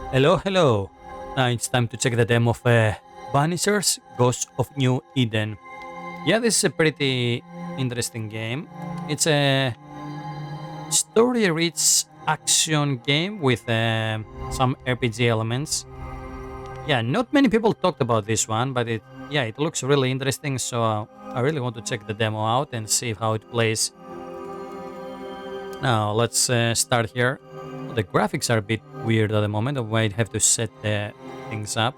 Hello, hello. Now it's time to check the demo of Banishers, Ghost of New Eden. Yeah, this is a pretty interesting game. It's a story-rich action game with some RPG elements. Yeah, not many people talked about this one, but it looks really interesting. So I really want to check the demo out and see how it plays. Now let's start here. The graphics are a bit weird at the moment. I might have to set the things up.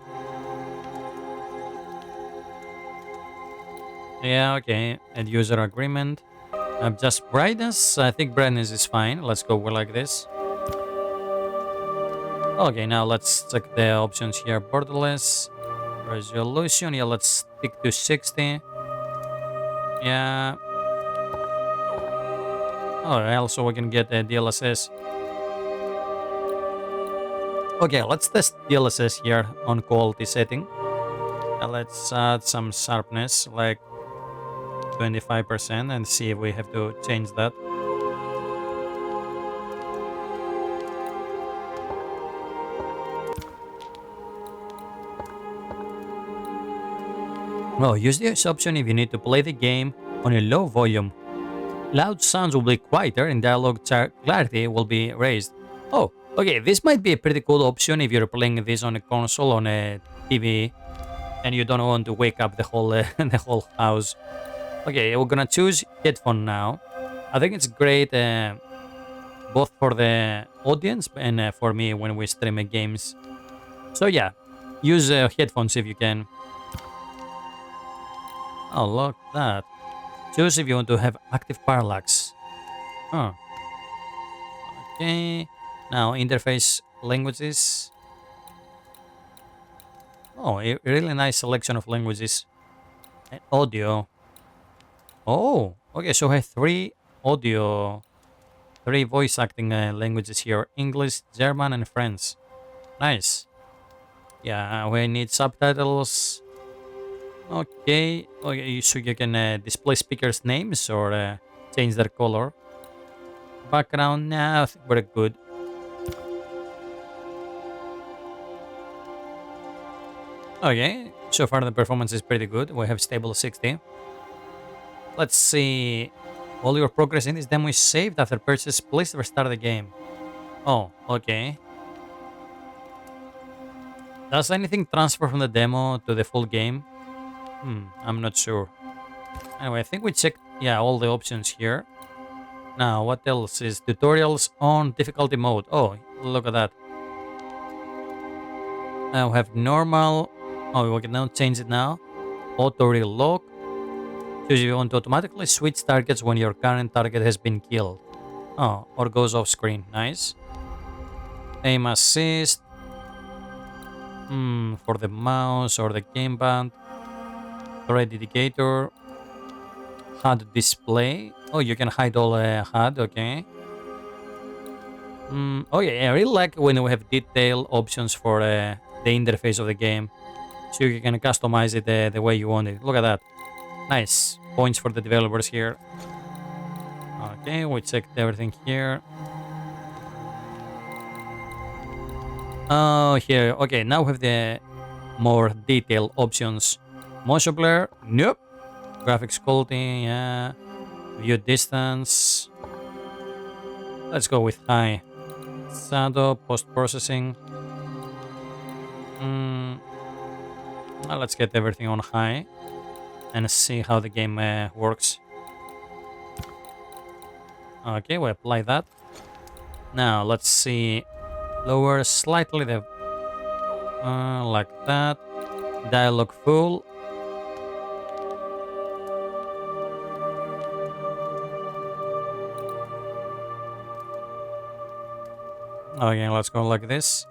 Yeah, okay. End user agreement. Just brightness. I think brightness is fine. Let's go like this. Okay, now let's check the options here. Borderless. Resolution. Yeah, let's stick to 60. Yeah. Oh, also we can get the DLSS. Okay, let's test DLSS here on quality setting. Let's add some sharpness, like 25%, and see if we have to change that. Well, use this option if you need to play the game on a low volume. Loud sounds will be quieter and dialogue clarity will be raised. Oh, okay, this might be a pretty cool option if you're playing this on a console, on a TV, and you don't want to wake up the whole the whole house. Okay, we're gonna choose headphone now. I think it's great both for the audience and for me when we stream games. So yeah, use headphones if you can. Oh, look that. Choose if you want to have active parallax. Oh, okay. Now interface languages. Oh, a really nice selection of languages. And audio. Oh, okay. So I have three voice acting languages here: English, German, and French. Nice. Yeah, we need subtitles. Okay. Okay, so you can display speakers' names or change their color. Background, nah, I think we're good. Okay, so far the performance is pretty good. We have stable 60. Let's see. All your progress in this demo is saved after purchase. Please restart the game. Oh, okay. Does anything transfer from the demo to the full game? I'm not sure. Anyway, I think we checked, yeah, all the options here. Now, what else is tutorials on difficulty mode? Oh, look at that. Now we have normal. Oh, we can now change it now. Auto relock. Choose if you want to automatically switch targets when your current target has been killed. Oh, or goes off screen. Nice. Aim assist. For the mouse or the gamepad. Thread indicator. HUD display. Oh, you can hide all HUD. Okay. Oh yeah, I really like when we have detailed options for the interface of the game, so you can customize it the way you want it. Look at that. Nice. Points for the developers here. Okay, we checked everything here. Oh, here. Okay, now we have the more detailed options. Motion blur. Nope. Graphics quality. Yeah. View distance. Let's go with high. Shadow. Post-processing. Well, let's get everything on high and see how the game works. Okay, we apply that. Now let's see. Lower slightly the like that. Dialogue full. Okay, let's go like this.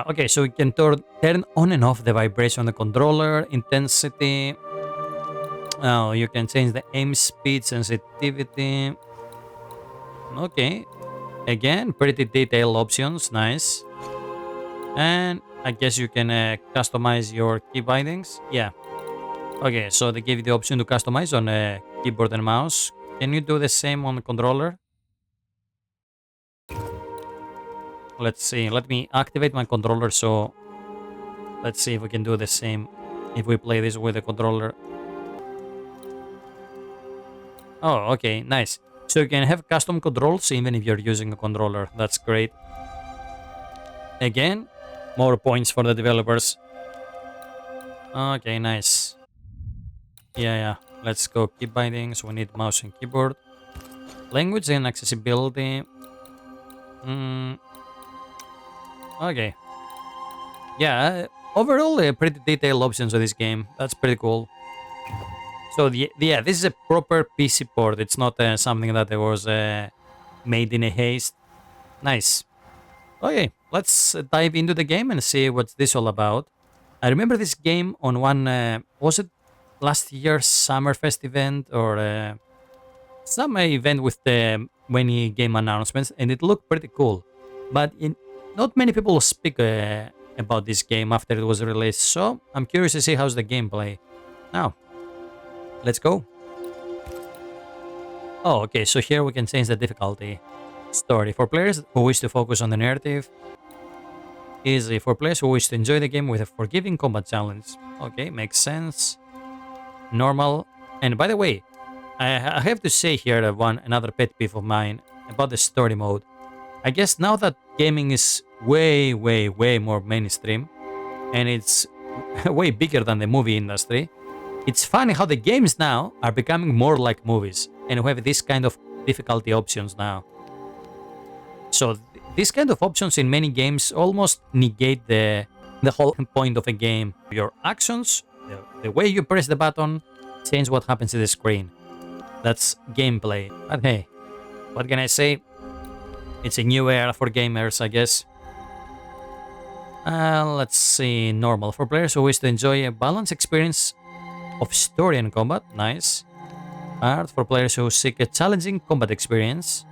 Okay, so we can turn on and off the vibration on the controller, intensity. Oh, you can change the aim speed, sensitivity. Okay, again, pretty detailed options, nice. And I guess you can customize your key bindings. Yeah. Okay, so they give you the option to customize on keyboard and mouse. Can you do the same on the controller? Let's see. Let me activate my controller, so let's see if we can do the same if we play this with the controller. Oh, okay, nice. So you can have custom controls even if you're using a controller. That's great. Again, more points for the developers. Okay, nice. Yeah. Let's go. Keep bindings. We need mouse and keyboard. Language and accessibility. Okay. Yeah, overall, pretty detailed options of this game. That's pretty cool. So, yeah, this is a proper PC port. It's not something that was made in a haste. Nice. Okay, let's dive into the game and see what's this all about. I remember this game on one, was it last year's Summerfest event or some event with many game announcements, and it looked pretty cool. But not many people speak about this game after it was released, so I'm curious to see how's the gameplay. Now, let's go. Oh, okay, so here we can change the difficulty. Story. For players who wish to focus on the narrative. Easy. For players who wish to enjoy the game with a forgiving combat challenge. Okay, makes sense. Normal. And by the way, I have to say here another pet peeve of mine about the story mode. I guess now that gaming is way more mainstream, and it's way bigger than the movie industry, it's funny how the games now are becoming more like movies, and we have this kind of difficulty options now. So these kind of options in many games almost negate the whole point of a game. Your actions, the way you press the button, change what happens to the screen. That's gameplay. But hey, what can I say? It's a new era for gamers, I guess. Let's see. Normal. For players who wish to enjoy a balanced experience of story and combat. Nice. Hard. For players who seek a challenging combat experience.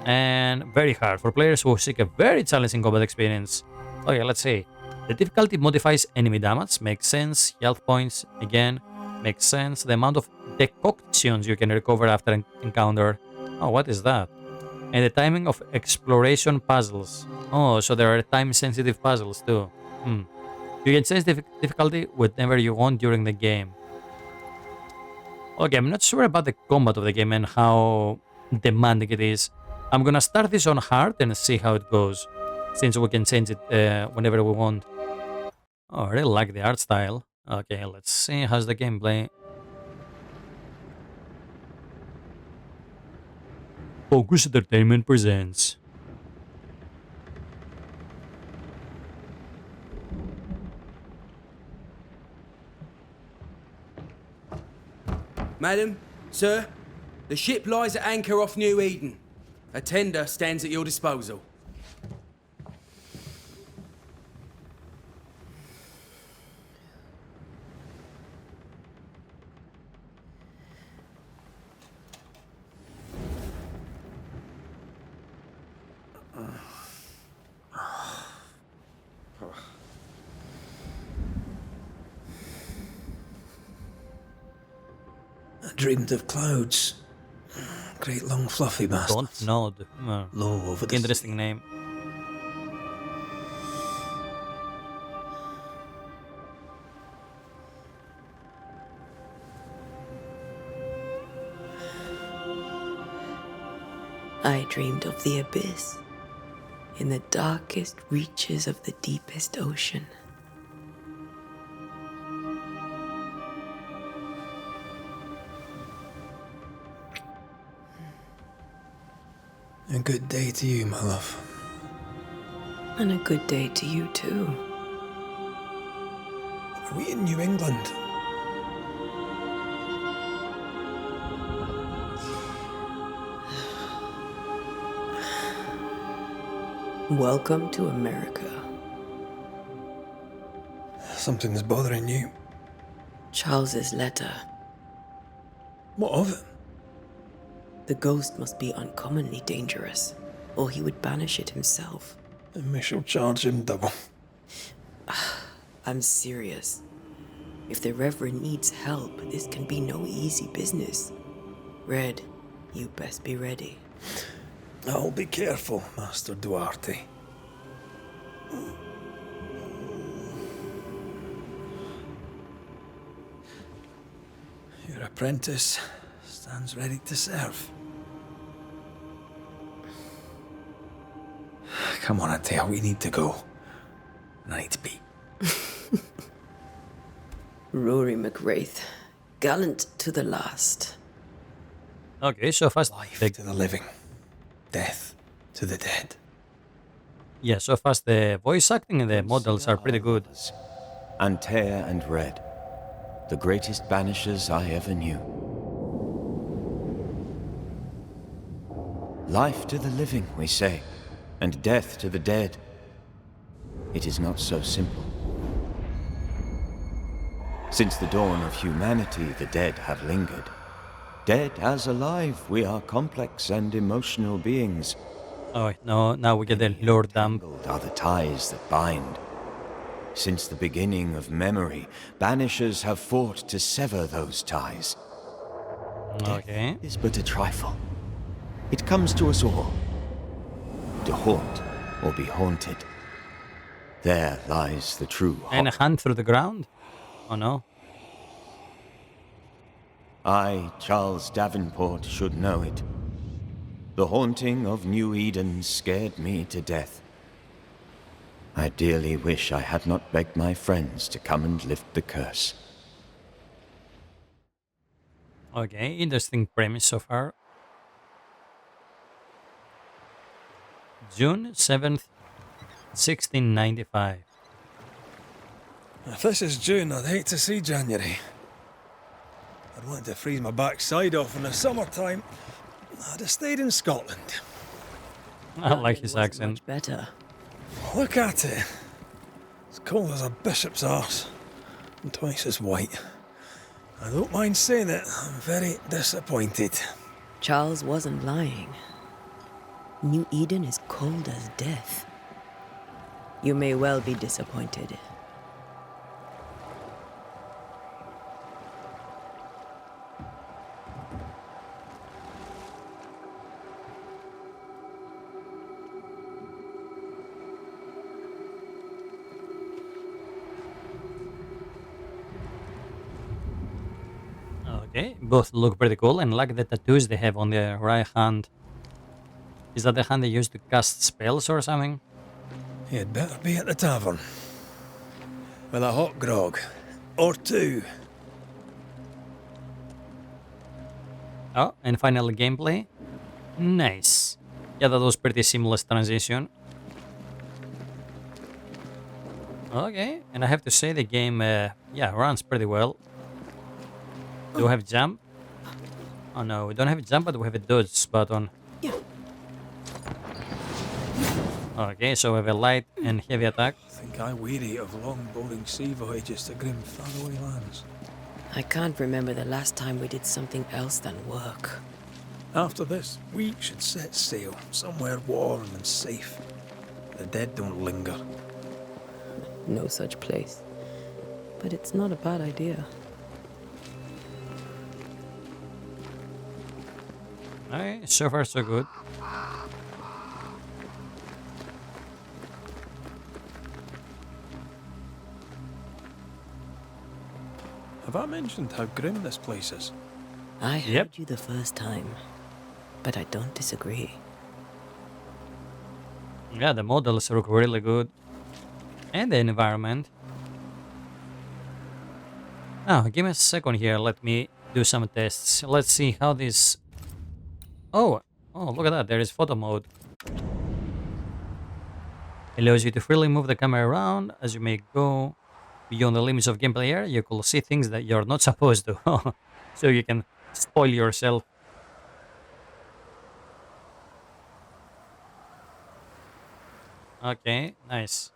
And very hard. For players who seek a very challenging combat experience. Okay, let's see. The difficulty modifies enemy damage. Makes sense. Health points. Again. Makes sense. The amount of decoctions you can recover after an encounter. Oh, what is that? And the timing of exploration puzzles. Oh, so there are time-sensitive puzzles too. You can change the difficulty whenever you want during the game. Okay, I'm not sure about the combat of the game and how demanding it is. I'm gonna start this on hard and see how it goes, since we can change it whenever we want. Oh, I really like the art style. Okay, let's see how's the gameplay. Focus Entertainment presents. Madam, sir, the ship lies at anchor off New Eden. A tender stands at your disposal. I dreamed of clouds. Great long fluffy bastards. Don't nod. Low over the Interesting name. I dreamed of the abyss, in the darkest reaches of the deepest ocean. A good day to you, my love. And a good day to you too. Are we in New England? Welcome to America. Something's bothering you. Charles's letter. What of it? The ghost must be uncommonly dangerous, or he would banish it himself. And we shall charge him double. I'm serious. If the Reverend needs help, this can be no easy business. Red, you best be ready. I'll be careful, Master Duarte. Your apprentice stands ready to serve. Come on, Atea, we need to go. And I need to be. Rory McWraith, gallant to the last. Okay, so fast. Life to the living, death to the dead. Yeah, so fast the voice acting and the models are pretty good. Antea and Red, the greatest banishers I ever knew. Life to the living, we say, and death to the dead. It is not so simple. Since the dawn of humanity, the dead have lingered. Dead as alive, we are complex and emotional beings. Oh, no, now we get the lore dump. Tangled are the ties that bind. Since the beginning of memory, banishers have fought to sever those ties. Okay. Death is but a trifle. It comes to us all. To haunt or be haunted. There lies the true And a hand through the ground? Oh no. I, Charles Davenport, should know it. The haunting of New Eden scared me to death. I dearly wish I had not begged my friends to come and lift the curse. Okay, interesting premise so far. June 7th, 1695. If this is June, I'd hate to see January. I'd want to freeze my backside off in the summertime. I'd have stayed in Scotland. I like his Wasn't accent. much better. Look at it. As cold as a bishop's arse. And twice as white. I don't mind saying it, I'm very disappointed. Charles wasn't lying. New Eden is cold as death. You may well be disappointed. Okay, both look pretty cool and like the tattoos they have on their right hand. Is that the hand they use to cast spells or something? You'd better be at the tavern. With a hot grog. Or two. Oh, and finally gameplay. Nice. Yeah, that was pretty seamless transition. Okay, and I have to say the game, yeah, runs pretty well. Do we have jump? Oh no, we don't have a jump, but we have a dodge button. Okay, so we have a light and heavy attack. Think I weary of long, boring sea voyages to grim, faraway lands. I can't remember the last time we did something else than work. After this, we should set sail somewhere warm and safe. The dead don't linger. No such place. But it's not a bad idea. Alright, so far so good. Have I mentioned how grim this place is? I heard Yep. you the first time, but I don't disagree. Yeah, the models look really good. And the environment. Oh, give me a second here. Let me do some tests. Let's see how this... Oh, look at that. There is photo mode. Allows you to freely move the camera around as you may go beyond the limits of gameplay area. You could see things that you're not supposed to. So you can spoil yourself. Okay, nice.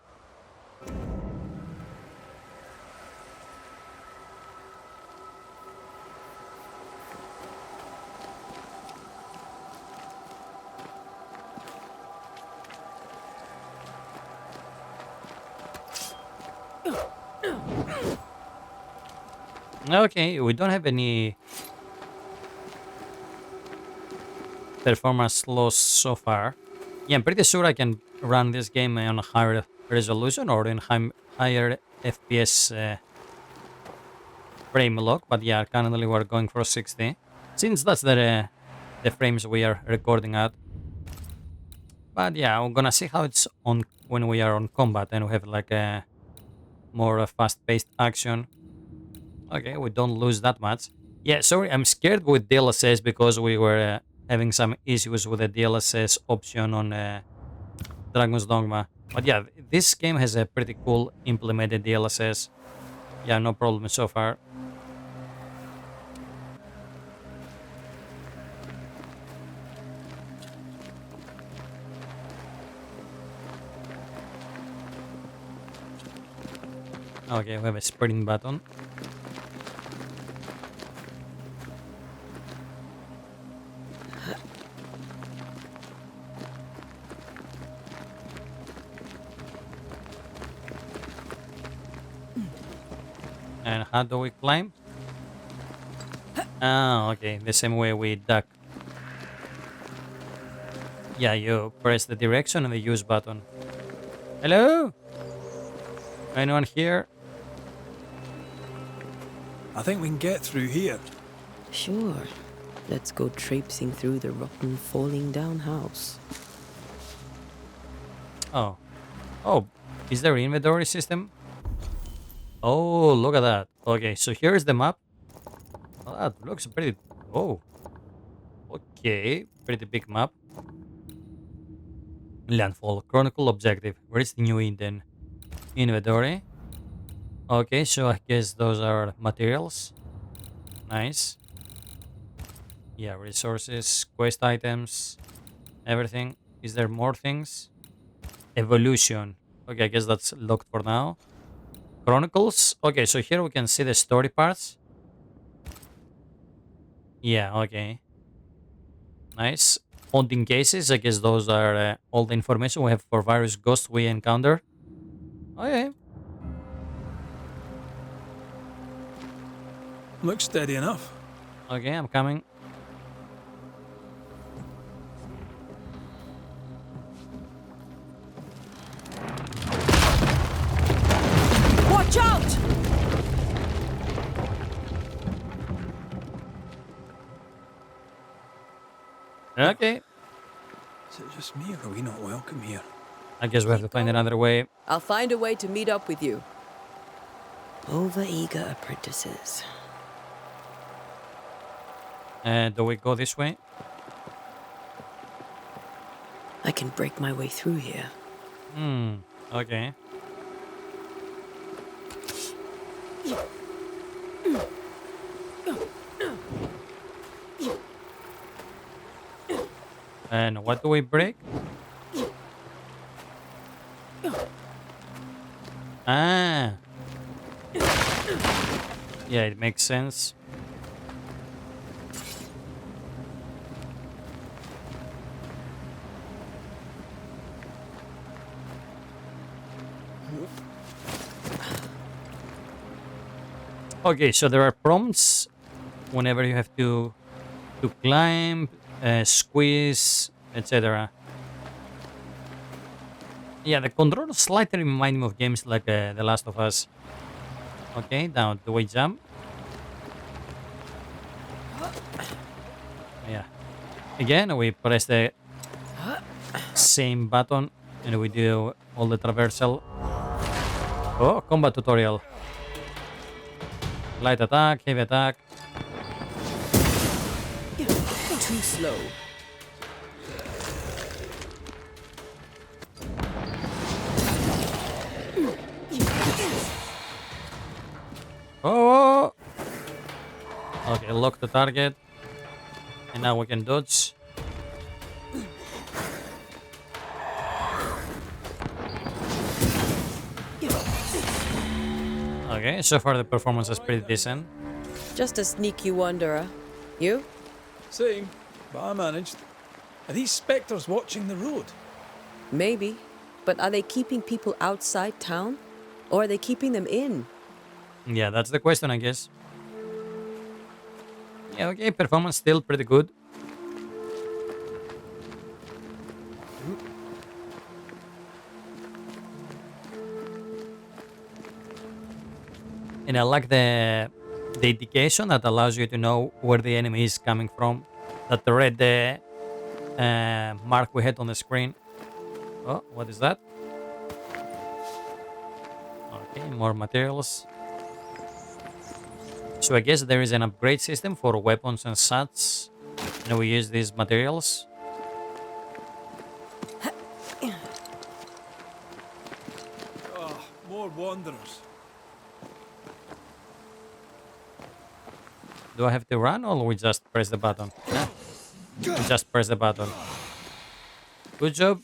Okay, we don't have any performance loss so far. Yeah, I'm pretty sure I can run this game on a higher resolution or in higher FPS frame lock, but yeah, currently we're going for 60, since that's the frames we are recording at. But yeah, we're gonna see how it's on when we are on combat and we have like a more fast-paced action. Okay, we don't lose that much. Yeah, sorry, I'm scared with DLSS because we were having some issues with the DLSS option on Dragon's Dogma. But yeah, this game has a pretty cool implemented DLSS. Yeah, no problem so far. Okay, we have a sprint button. And how do we climb? Ah, okay, the same way we duck. Yeah, you press the direction and the use button. Hello? Anyone here? I think we can get through here. Sure. Let's go traipsing through the rotten, falling down house. Oh. Oh, is there inventory system? Oh, look at that. Okay, so here's the map. Oh, that looks pretty... Oh. Okay, pretty big map. Landfall. Chronicle objective. Where is the New Eden? Inventory. Okay, so I guess those are materials. Nice. Yeah, resources, quest items, everything. Is there more things? Evolution. Okay, I guess that's locked for now. Chronicles. Okay, so here we can see the story parts. Yeah, okay. Nice. Haunting cases. I guess those are all the information we have for various ghosts we encounter. Okay. Looks steady enough. Okay, I'm coming. Watch out! Okay. Is it just me or are we not welcome here? I guess we have to find another way. I'll find a way to meet up with you. Overeager apprentices. Do we go this way? I can break my way through here. Okay. And what do we break? Ah. Yeah, it makes sense. Okay, so there are prompts whenever you have to climb, squeeze, etc. Yeah, the controls slightly remind me of games like The Last of Us. Okay, now do we jump? Yeah. Again, we press the same button and we do all the traversal. Oh, combat tutorial. Light attack, heavy attack. Too slow. Oh! Okay, lock the target. And now we can dodge. Okay, so far the performance is pretty decent. Just a sneaky wanderer. You? Same, but I managed. Are these spectres watching the road? Maybe. But are they keeping people outside town? Or are they keeping them in? Yeah, that's the question, I guess. Yeah, okay, performance still pretty good. And I like the indication that allows you to know where the enemy is coming from. That the red mark we had on the screen. Oh, what is that? Okay, more materials. So I guess there is an upgrade system for weapons and such. And we use these materials. Oh, more wanderers. Do I have to run or we just press the button? Yeah. We just press the button. Good job.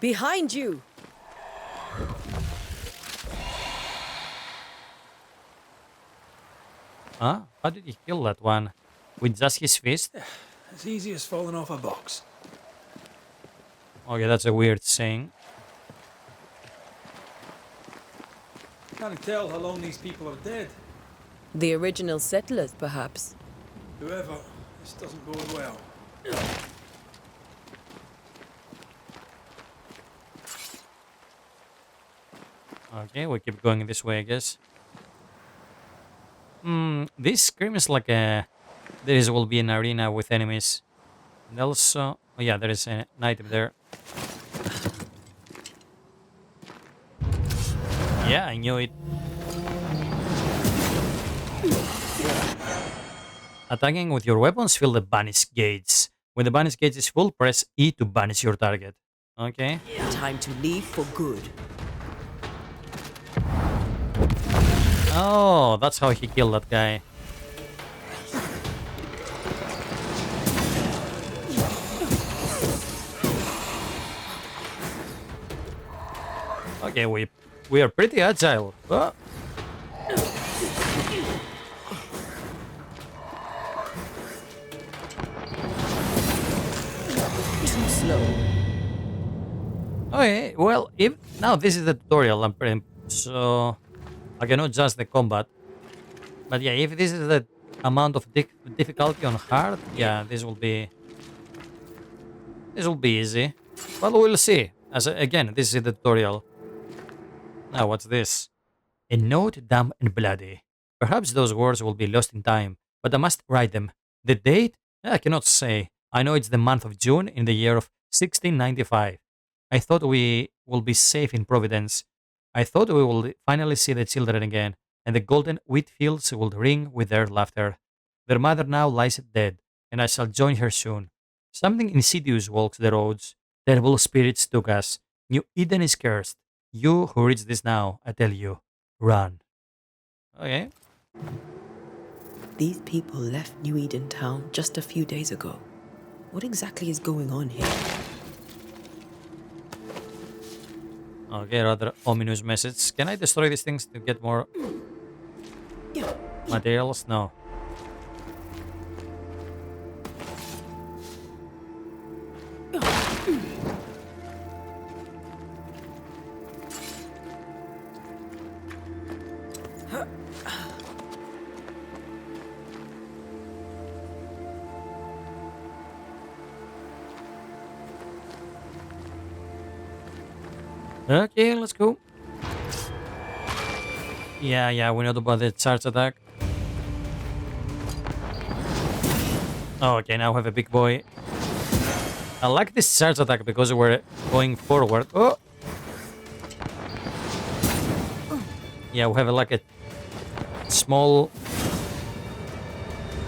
Behind you! Huh? How did he kill that one? With just his fist? As easy as falling off a box. Okay, that's a weird saying. Can't tell how long these people are dead. The original settlers, perhaps. Whoever, this doesn't bode well. Okay, we keep going this way, I guess. This screams like a... There will be an arena with enemies. And also... Oh yeah, there is an item there. Yeah, I knew it. Attacking with your weapons, fill the banish gauge. When the banish gauge is full, press E to banish your target. Okay. Time to leave for good. Oh, that's how he killed that guy. Okay, we are pretty agile. Oh. Too slow. Okay, well, if now this is the tutorial, so I cannot judge the combat. But yeah, if this is the amount of difficulty on hard, yeah, this will be easy. But we'll see. Again, this is the tutorial. Now, what's this? A note, damp and bloody. Perhaps those words will be lost in time, but I must write them. The date? I cannot say. I know it's the month of June in the year of 1695. I thought we will be safe in Providence. I thought we will finally see the children again, and the golden wheat fields will ring with their laughter. Their mother now lies dead, and I shall join her soon. Something insidious walks the roads. Terrible spirits took us. New Eden is cursed. You who reads this now, I tell you, run. Okay. These people left New Eden Town just a few days ago. What exactly is going on here? Okay, rather ominous message. Can I destroy these things to get more materials? No. Okay, let's go. Yeah, we know about the charge attack. Oh, okay, now we have a big boy. I like this charge attack because we're going forward. Oh! Yeah, we have like a small...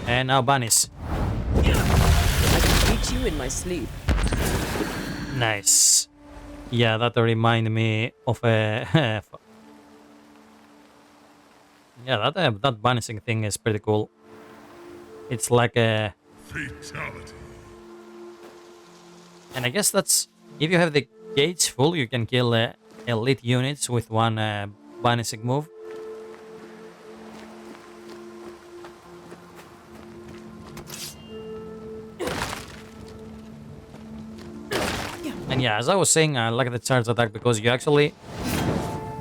And now banish. I can beat you in my sleep. Nice. Yeah, that reminded me of a... yeah, that banishing thing is pretty cool. It's like a... Fatality. And I guess that's... If you have the gauge full, you can kill elite units with one banishing move. And yeah, as I was saying, I like the charge attack because you actually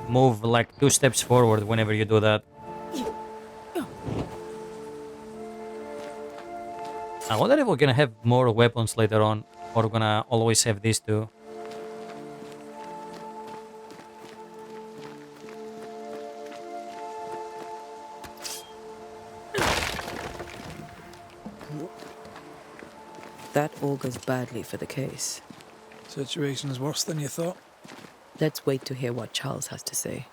move like 2 steps forward whenever you do that. I wonder if we're gonna have more weapons later on, or we're gonna always have these two. augurs badly for the case. Situation's worse than you thought. Let's wait to hear what Charles has to say.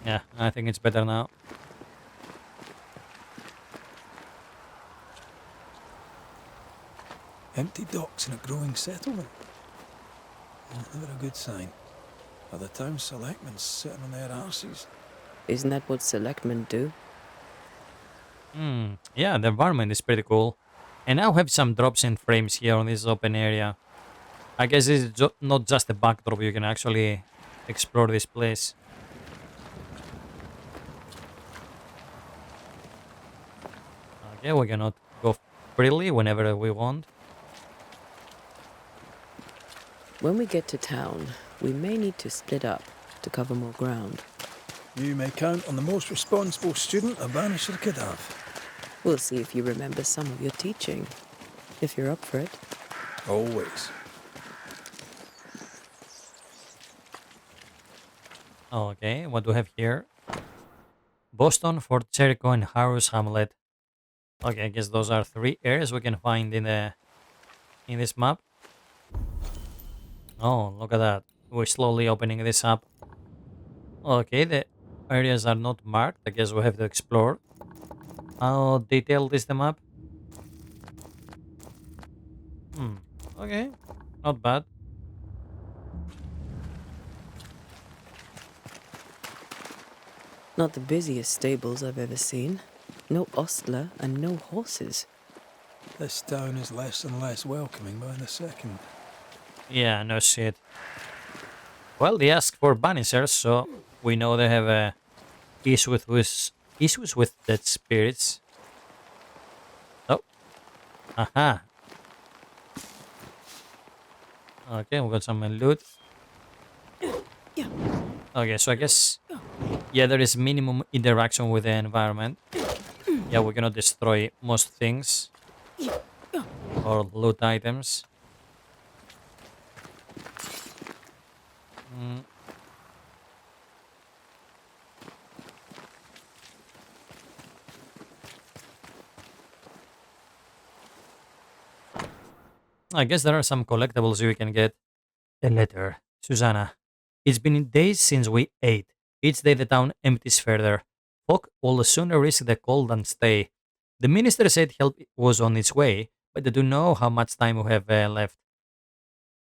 Yeah, I think it's better now. Empty docks in a growing settlement. Never a good sign. Are the town selectmen sitting on their arses? Isn't that what selectmen do? Yeah, the environment is pretty cool. And now have some drops and frames here on this open area. I guess this is not just a backdrop, you can actually explore this place. Okay, we cannot go freely whenever we want. When we get to town, we may need to split up to cover more ground. You may count on the most responsible student a Banisher could have. We'll see if you remember some of your teaching, if you're up for it. Always. Okay, what do we have here? Boston, Fort Jericho, and Harrow's Hamlet. Okay, I guess those are 3 areas we can find in this map. Oh, look at that. We're slowly opening this up. Okay, the areas are not marked. I guess we have to explore. How detailed is the map? Okay, not bad. Not the busiest stables I've ever seen. No ostler and no horses. This town is less and less welcoming by the second. Yeah, no shit. Well, they asked for Banishers, so we know they have issues with dead spirits. Oh, aha. Okay, we got some loot. Okay, so I guess, yeah, there is minimum interaction with the environment. Yeah, we cannot destroy most things or loot items. I guess there are some collectibles you can get. A letter. Susanna. It's been days since we ate. Each day the town empties further. Folk will sooner risk the cold than stay. The minister said help was on its way, but I don't know how much time we have left.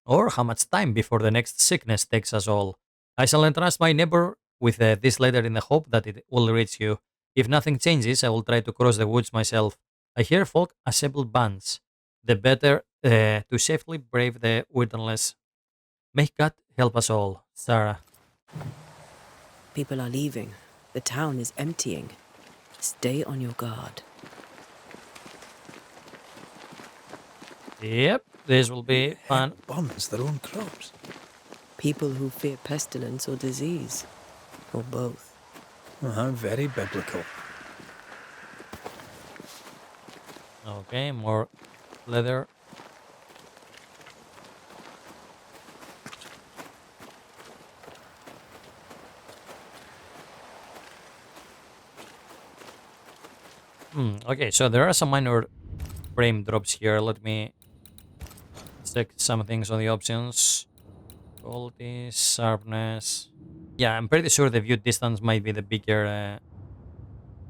Or how much time before the next sickness takes us all. I shall entrust my neighbor with this letter in the hope that it will reach you. If nothing changes, I will try to cross the woods myself. I hear folk assemble bands. The better to safely brave the wilderness. May God help us all, Sarah. People are leaving. The town is emptying. Stay on your guard. Yep, this will be fun. Burns their own crops. People who fear pestilence or disease. Or both. How very biblical. Okay, more leather. Okay, so there are some minor frame drops here. Let me check some things on the options. Quality, sharpness. Yeah, I'm pretty sure the view distance might be the bigger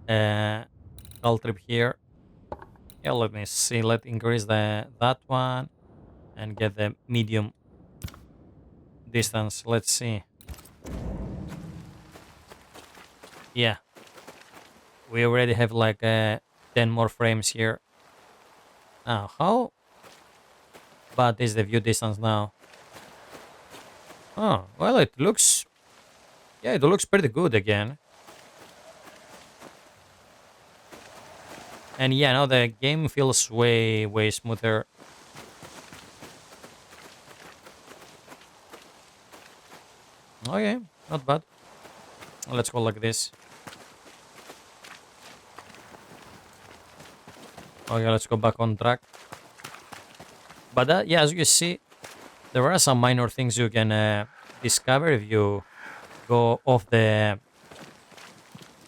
call trip here. Yeah, let me see. Let's increase that one and get the medium distance. Let's see. Yeah, we already have like 10 more frames here. Now, how bad is the view distance now? Oh, well, it looks... Yeah, it looks pretty good again. And yeah, now the game feels way, way smoother. Okay, not bad. Let's go like this. Okay, let's go back on track. But yeah, as you see, there are some minor things you can discover if you go off the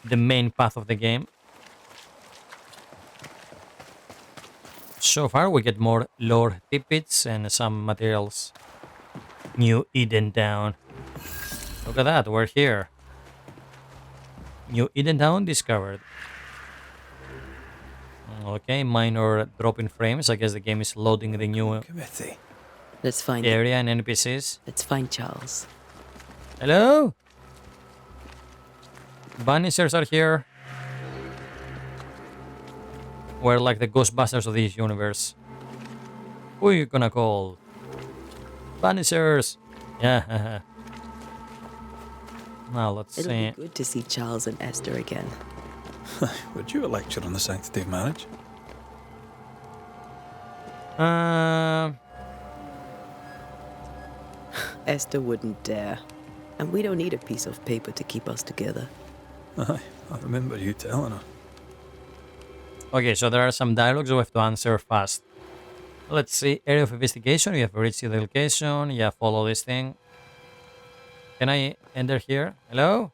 the main path of the game. So far, we get more lore tidbits and some materials. New Eden Town. Look at that, we're here. New Eden Town discovered. Okay, minor drop in frames. I guess the game is loading the new Committee. Let's find it. area and NPCs. Let's find Charles. Hello? Banishers are here. We're like the Ghostbusters of this universe. Who are you gonna call? Banishers! Yeah. Now let's It'll see. be good to see Charles and Esther again. Would you a lecture on the sanctity of marriage? Esther wouldn't dare. And we don't need a piece of paper to keep us together. Aye, I remember you telling her. Okay, so there are some dialogues we have to answer fast. Let's see. Area of investigation. You have reached the location. Yeah, follow this thing. Can I enter here? Hello?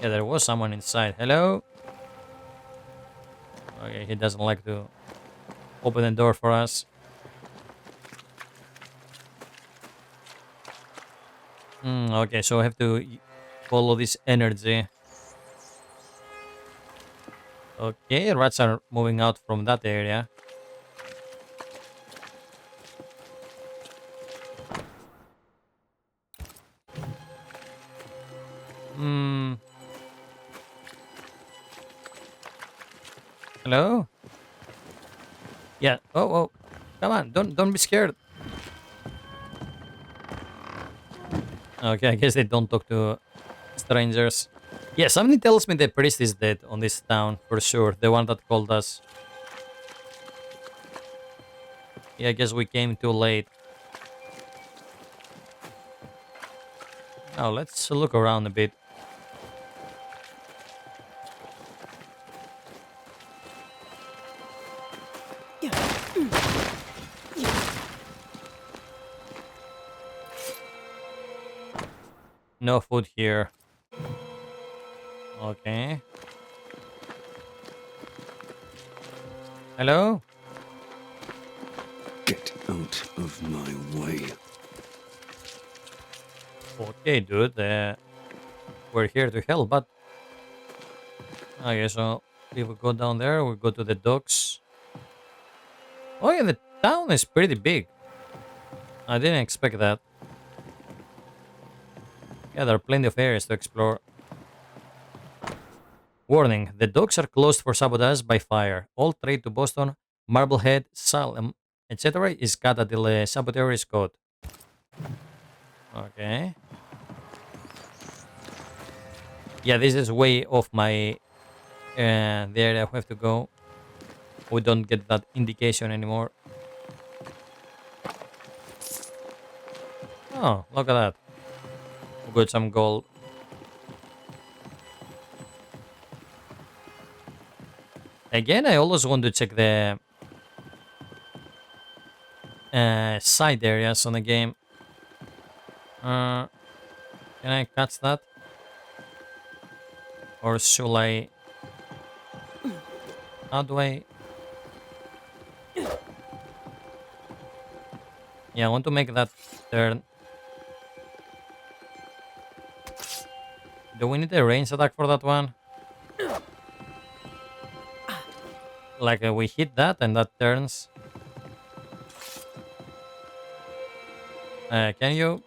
Yeah, there was someone inside. Hello? Okay, he doesn't like to open the door for us. Okay, so I have to follow this energy. Okay, rats are moving out from that area. Hello? Yeah. Oh. Come on, don't be scared. Okay, I guess they don't talk to strangers. Yeah, something tells me the priest is dead on this town, for sure. The one that called us. Yeah, I guess we came too late. Now, let's look around a bit. No food here. Okay. Hello? Get out of my way. Okay, dude. We're here to help, but... Okay, so if we go down there, we go to the docks. Oh yeah, the town is pretty big. I didn't expect that. Yeah, there are plenty of areas to explore. Warning, the docks are closed for sabotage by fire. All trade to Boston, Marblehead, Salem, etc. is cut until the saboteur is caught. Okay. Yeah, this is way off my... the area I have to go. We don't get that indication anymore. Oh, look at that. We got some gold. Again, I always want to check the side areas on the game. Can I catch that? Or should I... How do I... Yeah, I want to make that turn. Do we need a range attack for that one? Like we hit that and that turns. Can you?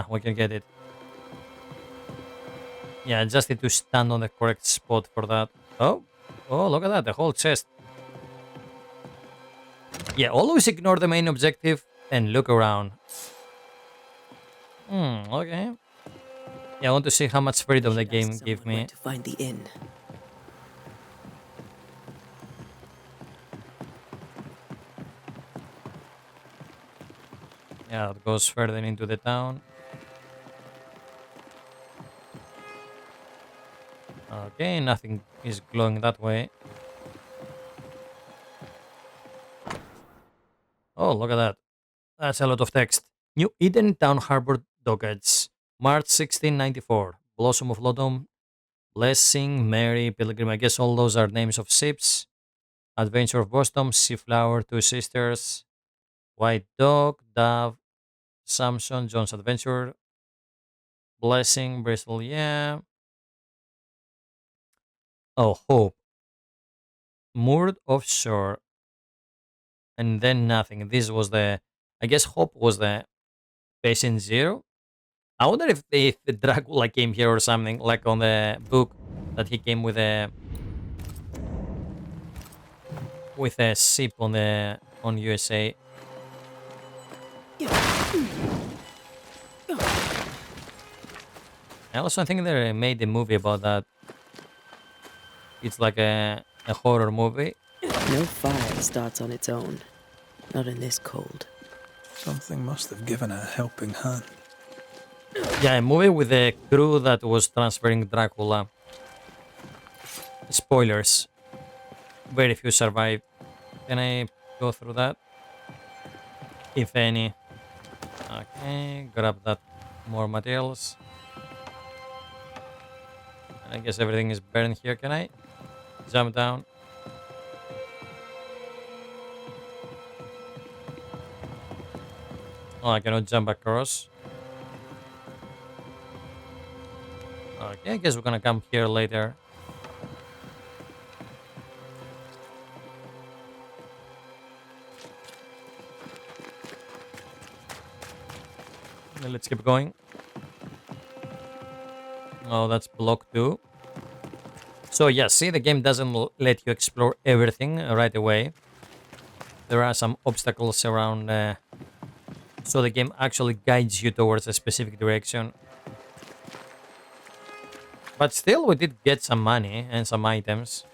We can get it. Yeah, I just need to stand on the correct spot for that. Oh, look at that, the whole chest. Yeah, always ignore the main objective and look around. Okay. Yeah, I want to see how much freedom the game gave me. To find the inn. Yeah, it goes further into the town. Okay, nothing is glowing that way. Oh, look at that. That's a lot of text. New Eden Town Harbor Dockets, March 1694. Blossom of Lodom, Blessing, Mary, Pilgrim. I guess all those are names of ships. Adventure of Boston, Seaflower, Two Sisters, White Dog, Dove, Samson, John's Adventure, Blessing, Bristol, yeah. Oh, Hope, moored offshore, and then nothing. This was the, I guess Hope was the patient zero. I wonder if the Dracula came here or something, like on the book that he came with a ship on USA. I also think they made a movie about that. It's like a horror movie. No fire starts on its own. Not in this cold. Something must have given it a helping hand. Yeah, a movie with a crew that was transferring Dracula. Spoilers. Very few survive. Can I go through that? If any. Okay, grab that. More materials. I guess everything is burned here. Can I jump down? Oh, I cannot jump across. Okay, I guess we're gonna come here later. Let's keep going. Oh, that's block 2. So yeah, see, the game doesn't let you explore everything right away. There are some obstacles around, so the game actually guides you towards a specific direction. But still, we did get some money and some items.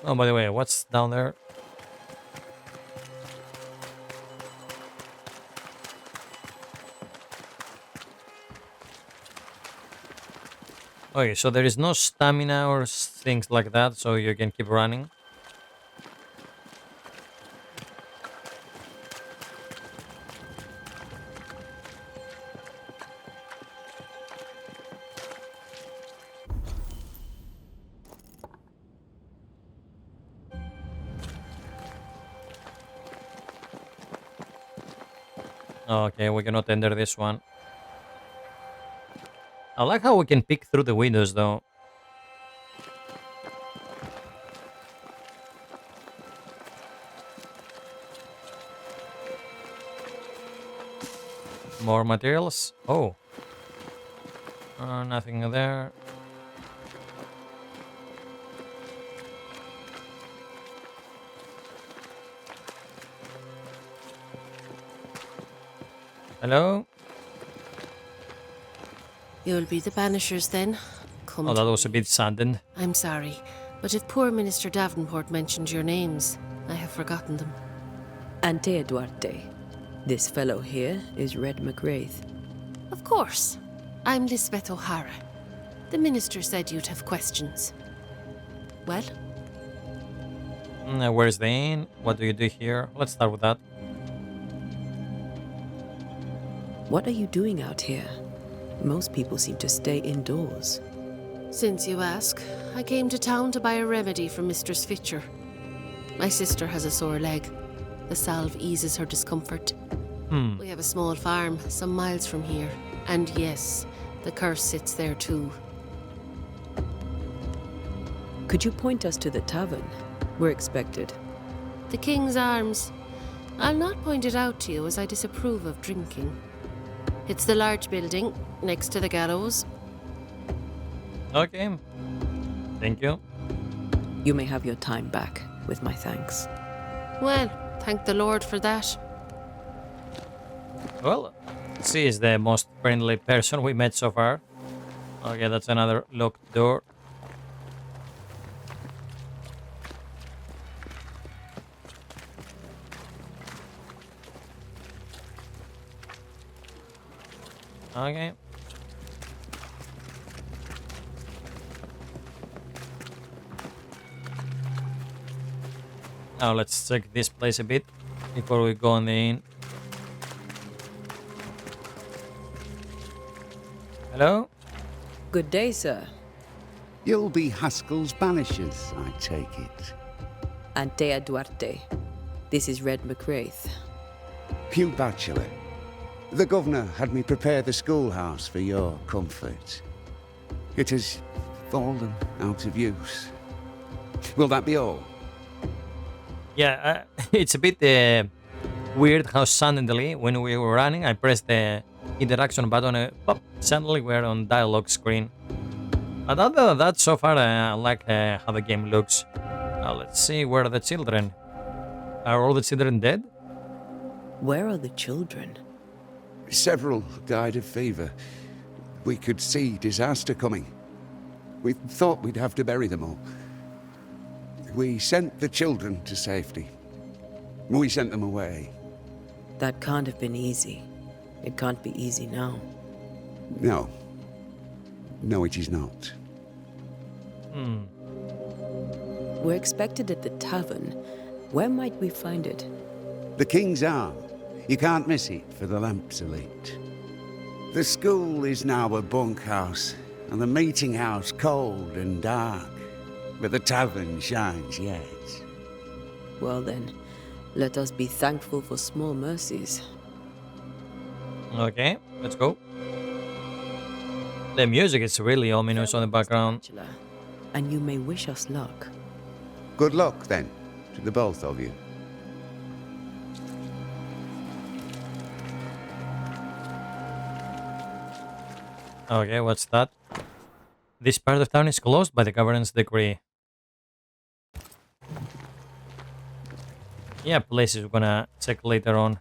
Oh, by the way, what's down there? Okay, so there is no stamina or things like that, so you can keep running. Okay, we cannot enter this one. I like how we can peek through the windows, though. More materials. Oh. Nothing there. Hello? You'll be the Banishers then? Come Oh, that to was a me. bit sudden. I'm sorry, but if poor Minister Davenport mentioned your names, I have forgotten them. Ante Duarte. This fellow here is Red McGrath. Of course. I'm Lisbeth O'Hara. The minister said you'd have questions. Well, Where's the inn? What do you do here? Let's start with that. What are you doing out here? Most people seem to stay indoors. since you ask, I came to town to buy a remedy for Mistress Fitcher. My sister has a sore leg. The salve eases her discomfort. We have a small farm some miles from here. And yes, the curse sits there too. Could you point us to the tavern? We're expected. The King's Arms. I'll not point it out to you as I disapprove of drinking. It's the large building next to the gallows. Okay. Thank you. You may have your time back, with my thanks. Well, thank the Lord for that. Well, she is the most friendly person we met so far. Okay, that's another locked door. Okay. Now let's check this place a bit before we go on the inn. Hello? Good day, sir. You'll be Haskell's Banishers, I take it. Antea Duarte. This is Red McWraith. Hugh Bachelor. The governor had me prepare the schoolhouse for your comfort. It has fallen out of use. Will that be all? Yeah, it's a bit weird how suddenly, when we were running, I pressed the interaction button, pop, suddenly we're on dialogue screen. But other than that, so far I like how the game looks. Now let's see, where are the children? Are all the children dead? Where are the children? Several died of fever. We could see disaster coming. We thought we'd have to bury them all. We sent the children to safety. We sent them away. That can't have been easy. It can't be easy now. No. No, it is not. We're expected at the tavern. Where might we find it? The King's Arm. You can't miss it, for the lamps are lit. The school is now a bunkhouse, and the meeting house cold and dark. But the tavern shines yet. Well then, let us be thankful for small mercies. Okay, let's go. The music is really ominous on the background. Bachelor, and you may wish us luck. Good luck, then, to the both of you. Okay, what's that? This part of town is closed by the governance decree. Yeah, places we're gonna check later on.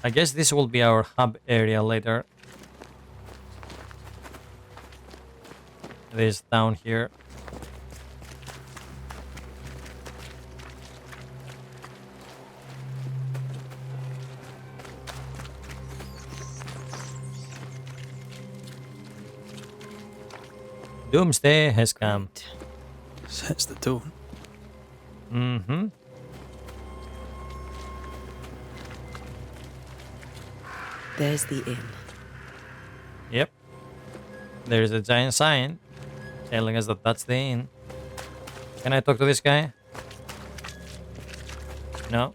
I guess this will be our hub area later. This down here. Doomsday has come. Sets the tone. Mm-hmm. There's the inn. Yep. There's a giant sign telling us that that's the inn. Can I talk to this guy? No.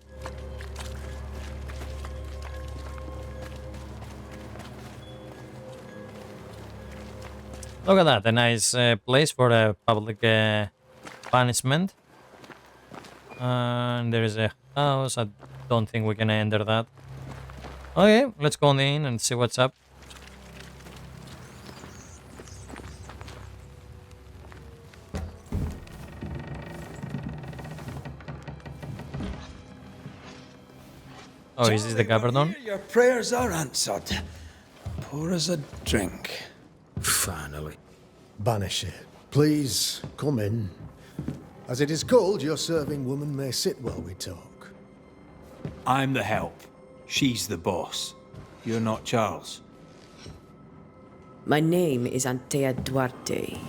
Look at that, a nice place for a public punishment. And there is a house. I don't think we can enter that. Okay, let's go on the inn and see what's up. Oh, is this the governor? Your prayers are answered. Pour us a drink. Finally. Banisher, please come in. As it is cold, your serving woman may sit while we talk. I'm the help. She's the boss. You're not Charles. My name is Antea Duarte.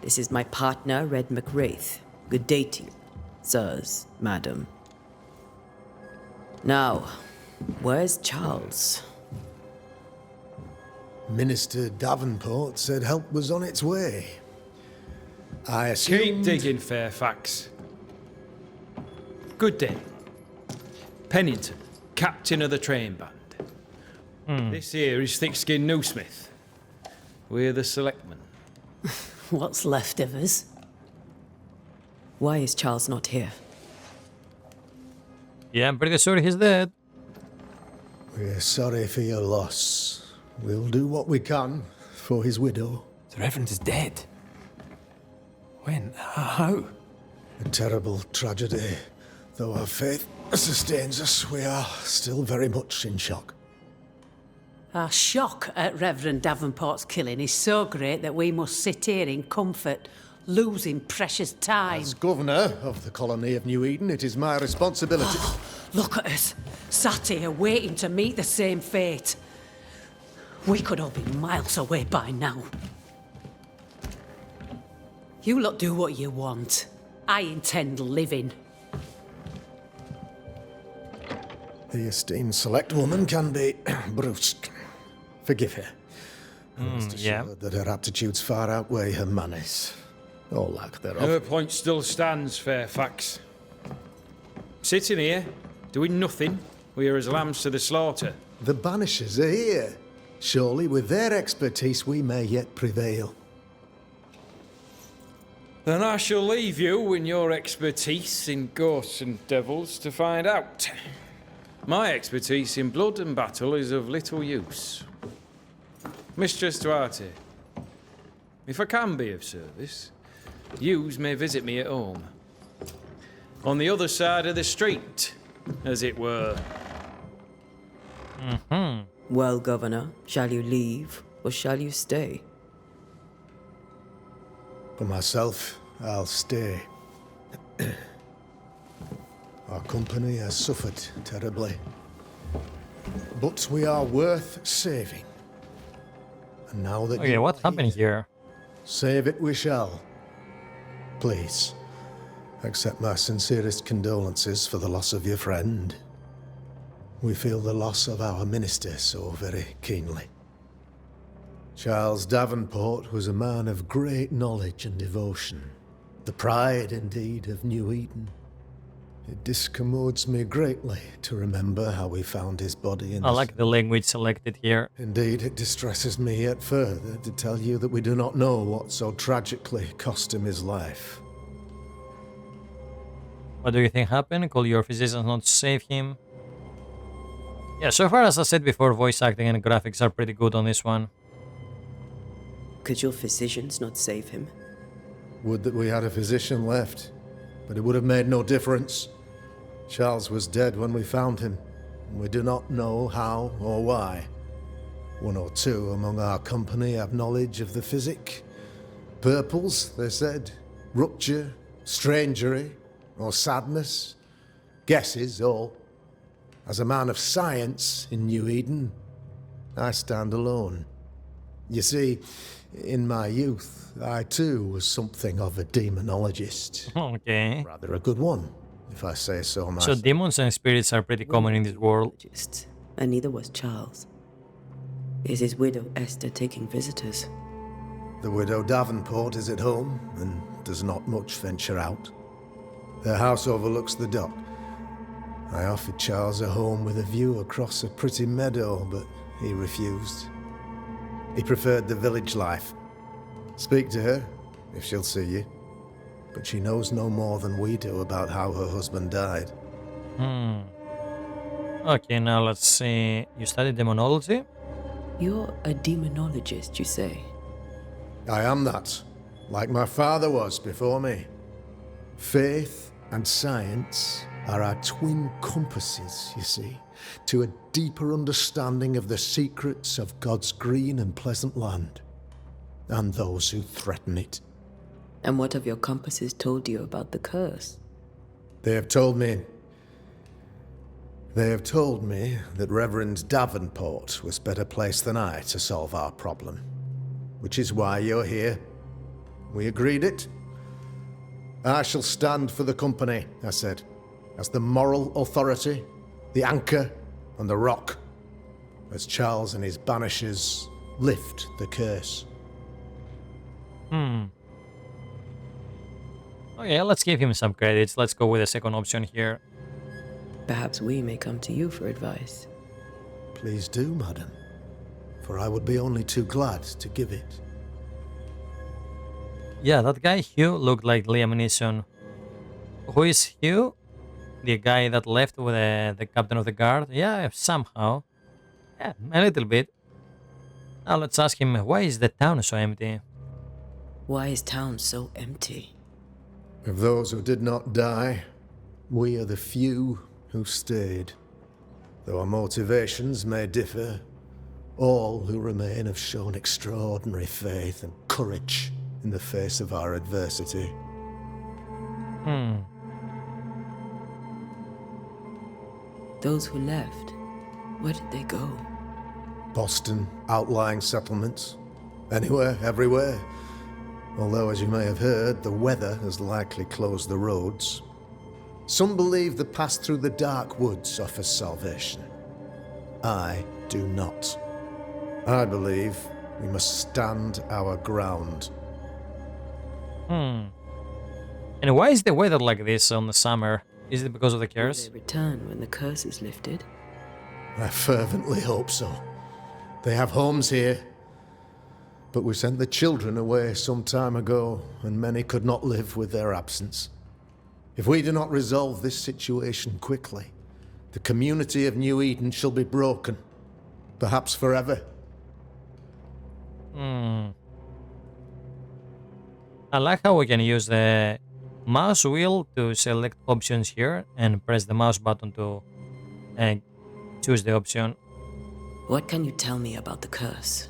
This is my partner, Red McWraith. Good day to you, sirs, madam. Now, where's Charles? Minister Davenport said help was on its way. I assumed... Keep digging, Fairfax. Good day. Pennington, captain of the train band. This here is Thick-Skinned Newsmith. We're the selectmen. What's left of us? Why is Charles not here? Yeah, I'm pretty sure he's dead. We're sorry for your loss. We'll do what we can for his widow. The Reverend is dead. When? How? A terrible tragedy. Though our faith sustains us, we are still very much in shock. Our shock at Reverend Davenport's killing is so great that we must sit here in comfort, losing precious time. As governor of the colony of New Eden, it is my responsibility... Look at us, sat here waiting to meet the same fate. We could all be miles away by now. You lot do what you want. I intend living. The esteemed select woman can be brusque. Forgive her. Rest assured that her aptitudes far outweigh her manners. Or lack thereof. Her point still stands, Fairfax. Sitting here, doing nothing, we are as lambs to the slaughter. The Banishers are here. Surely with their expertise we may yet prevail. Then I shall leave you and your expertise in ghosts and devils to find out. My expertise in blood and battle is of little use. Mistress Duarte, if I can be of service, yous may visit me at home. On the other side of the street, as it were. Well, Governor, shall you leave or shall you stay? For myself, I'll stay. Our company has suffered terribly. But we are worth saving. And now that Okay, what's happening here? Save it we shall. Please, accept my sincerest condolences for the loss of your friend. We feel the loss of our minister so very keenly. Charles Davenport was a man of great knowledge and devotion. The pride, indeed, of New Eden. It discommodes me greatly to remember how we found his body in I like the language selected here. Indeed, it distresses me yet further to tell you that we do not know what so tragically cost him his life. What do you think happened? Could your physicians not save him? Yeah, so far as I said before, voice acting and graphics are pretty good on this one. Could your physicians not save him? Would that we had a physician left, but it would have made no difference. Charles was dead when we found him, and we do not know how or why. One or two among our company have knowledge of the physic. Purples, they said, rupture, strangery, or sadness. Guesses, all. As a man of science in New Eden, I stand alone. You see, in my youth, I too was something of a demonologist. Okay. Rather a good one, if I say so So myself. demons and spirits are pretty common in this world. And neither was Charles. Is his widow Esther taking visitors? The widow Davenport is at home and does not much venture out. Their house overlooks the dock. I offered Charles a home with a view across a pretty meadow, but he refused. He preferred the village life. Speak to her, if she'll see you. But she knows no more than we do about how her husband died. Okay, now let's see. You studied demonology? You're a demonologist, you say? I am that, like my father was before me. Faith and science are our twin compasses, you see, to a deeper understanding of the secrets of God's green and pleasant land, and those who threaten it. And what have your compasses told you about the curse? They have told me that Reverend Davenport was better placed than I to solve our problem, which is why you're here. We agreed it. I shall stand for the company, I said, as the moral authority, the anchor, and the rock, as Charles and his banishers lift the curse. Okay, let's give him some credits. Let's go with the second option here. Perhaps we may come to you for advice. Please do, madam, for I would be only too glad to give it. Yeah, that guy Hugh looked like Liam Neeson. Who is Hugh? The guy that left with the captain of the guard? Yeah, somehow. Yeah, a little bit. Now let's ask him, why is the town so empty? Why is town so empty? Of those who did not die, we are the few who stayed. Though our motivations may differ, all who remain have shown extraordinary faith and courage in the face of our adversity. Those who left, where did they go? Boston, outlying settlements. Anywhere, everywhere. Although, as you may have heard, the weather has likely closed the roads. Some believe the path through the dark woods offers salvation. I do not. I believe we must stand our ground. And why is the weather like this on the summer? Is it because of the Will curse? they return when the curse is lifted? I fervently hope so. They have homes here. But we sent the children away some time ago, and many could not live with their absence. If we do not resolve this situation quickly, the community of New Eden shall be broken, perhaps forever. I like how we can use the mouse wheel to select options here and press the mouse button to choose the option. What can you tell me about the curse?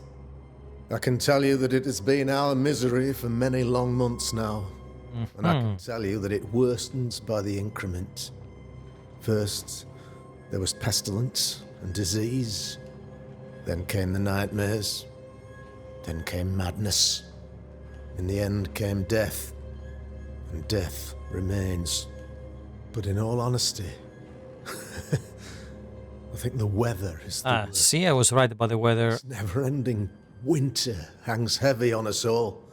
I can tell you that it has been our misery for many long months now. And I can tell you that it worstens by the increment. First, there was pestilence and disease. Then came the nightmares. Then came madness. In the end came death. And death remains. But in all honesty, I think the weather is the worst. See, I was right about the weather. This never-ending winter hangs heavy on us all.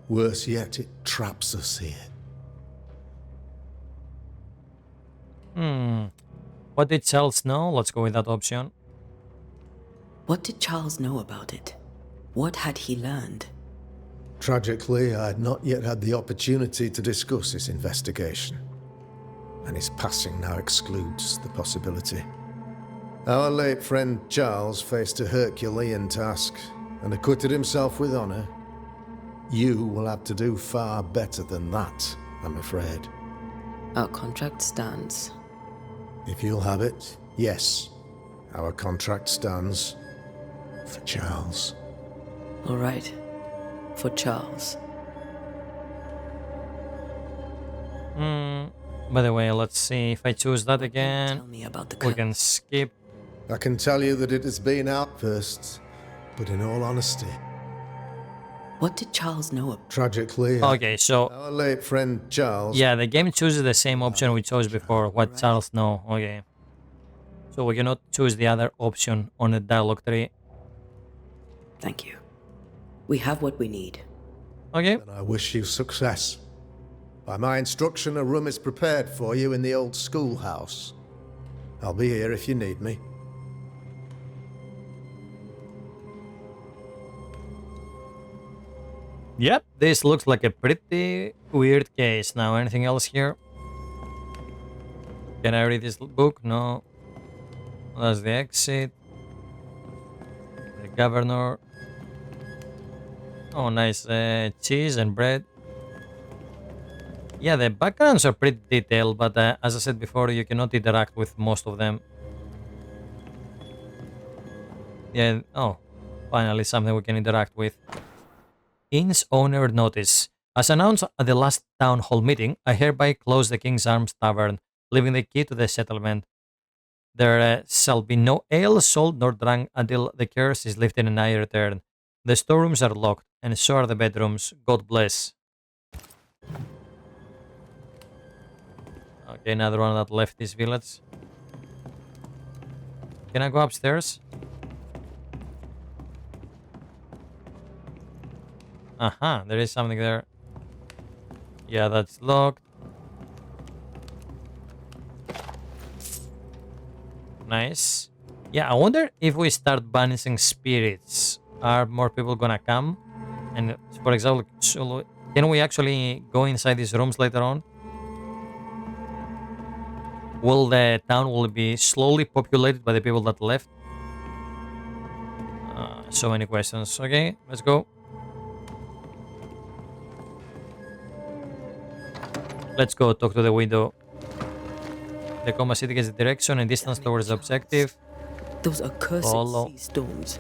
Worse yet, it traps us here. What did Charles know? Let's go with that option. What did Charles know about it? What had he learned? Tragically, I had not yet had the opportunity to discuss this investigation, and his passing now excludes the possibility. Our late friend Charles faced a Herculean task and acquitted himself with honor. You will have to do far better than that, I'm afraid. Our contract stands. If you'll have it, yes, our contract stands for Charles. All right. For Charles. By the way, let's see if I choose that Tell again. me about the We curse. can skip. I can tell you that it has been outbursts, but in all honesty, What did Charles know about? tragically, Okay, so our late friend Charles. yeah, the game chooses the same option we chose before. What Charles know? Okay, so we cannot choose the other option on the dialogue tree. Thank you. We have what we need. Okay, And I wish you success. By my instruction, a room is prepared for you in the old schoolhouse. I'll be here if you need me. yep, this looks like a pretty weird case. Now, anything else here? Can I read this book? No. That's the exit. The governor. Oh, nice. Cheese and bread. Yeah, the backgrounds are pretty detailed, but as I said before, you cannot interact with most of them. Yeah, oh, finally something we can interact with. Inn's owner notice. As announced at the last town hall meeting, I hereby close the King's Arms Tavern, leaving the key to the settlement. There shall be no ale sold nor drunk until the curse is lifted and I return. The storerooms are locked, and so are the bedrooms. God bless. Okay, another one that left this village. Can I go upstairs? Aha, there is something there. Yeah, that's locked. Nice. Yeah, I wonder if we start banishing spirits, are more people gonna come? And for example, can we actually go inside these rooms later on? Will the town will be slowly populated by the people that left? So many questions. Okay, let's go. Let's go talk to the widow. The combat indicates the direction and distance towards the objective. Those accursed Follow. sea storms.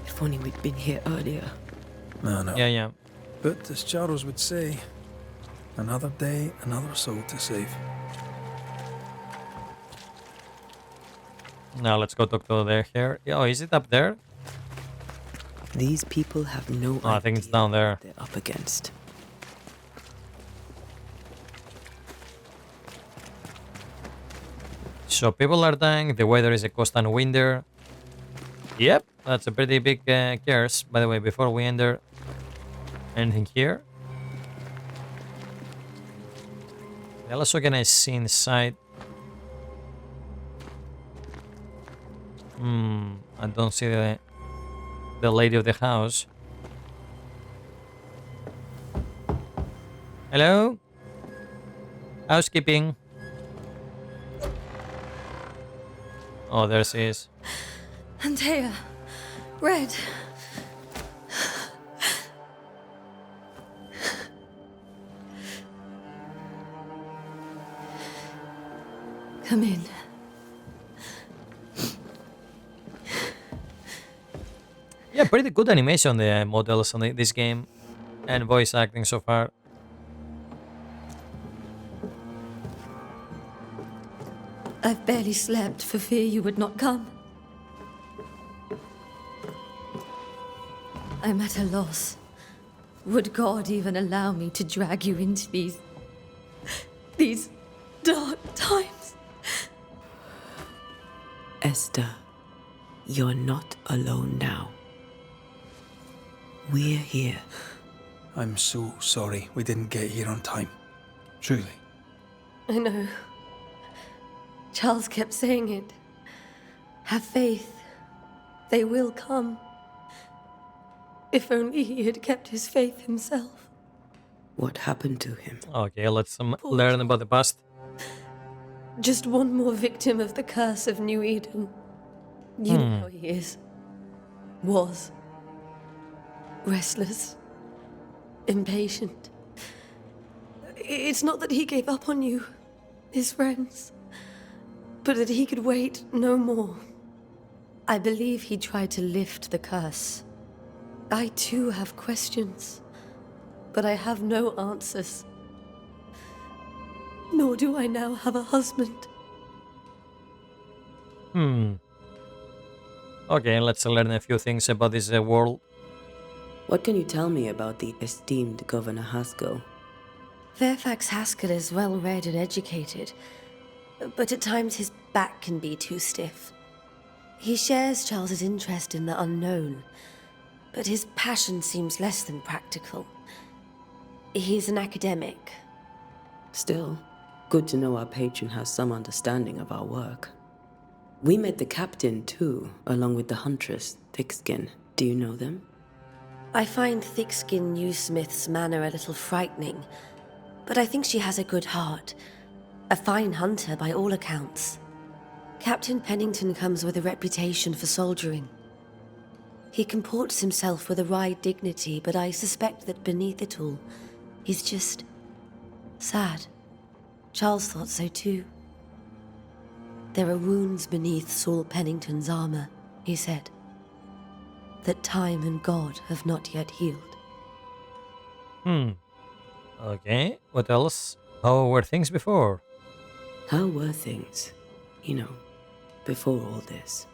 If only we'd been here earlier. No. Yeah, yeah. But as Charles would say, another day, another soul to save. Now let's go talk to their hair. Oh, is it up there? These people have no Oh, I think it's idea down there. what they're up against. So people are dying, the weather is a constant winter. Yep, that's a pretty big curse. By the way, before we enter anything here. What else can I see inside? I don't see the lady of the house. Hello? Housekeeping. Oh, there she is. Antea, Red. Come in. Yeah, pretty good animation, the models on this game, and voice acting so far. I've barely slept for fear you would not come. I'm at a loss. Would God even allow me to drag you into these dark times? Esther, you're not alone now. We're here. I'm so sorry we didn't get here on time. Truly. I know. Charles kept saying it. Have faith. They will come. If only he had kept his faith himself. What happened to him? Okay, let's learn about the past. Just one more victim of the curse of New Eden. You know how he is. Was. Restless. Impatient. It's not that he gave up on you, his friends, but that he could wait no more. I believe he tried to lift the curse. I too have questions, but I have no answers. Nor do I now have a husband. Okay, let's learn a few things about this world. What can you tell me about the esteemed Governor Haskell? Fairfax Haskell is well read and educated, but at times his back can be too stiff. He shares Charles's interest in the unknown, but his passion seems less than practical. He's an academic. Still, good to know our patron has some understanding of our work. We met the captain too, along with the huntress, Thickskin. Do you know them? I find Thickskin Newsmith's manner a little frightening, but I think she has a good heart. A fine hunter by all accounts. Captain Pennington comes with a reputation for soldiering. He comports himself with a wry dignity, but I suspect that beneath it all, he's just sad. Charles thought so too. There are wounds beneath Saul Pennington's armor, he said, that time and God have not yet healed. Okay, what else? How were things before? How were things, before all this?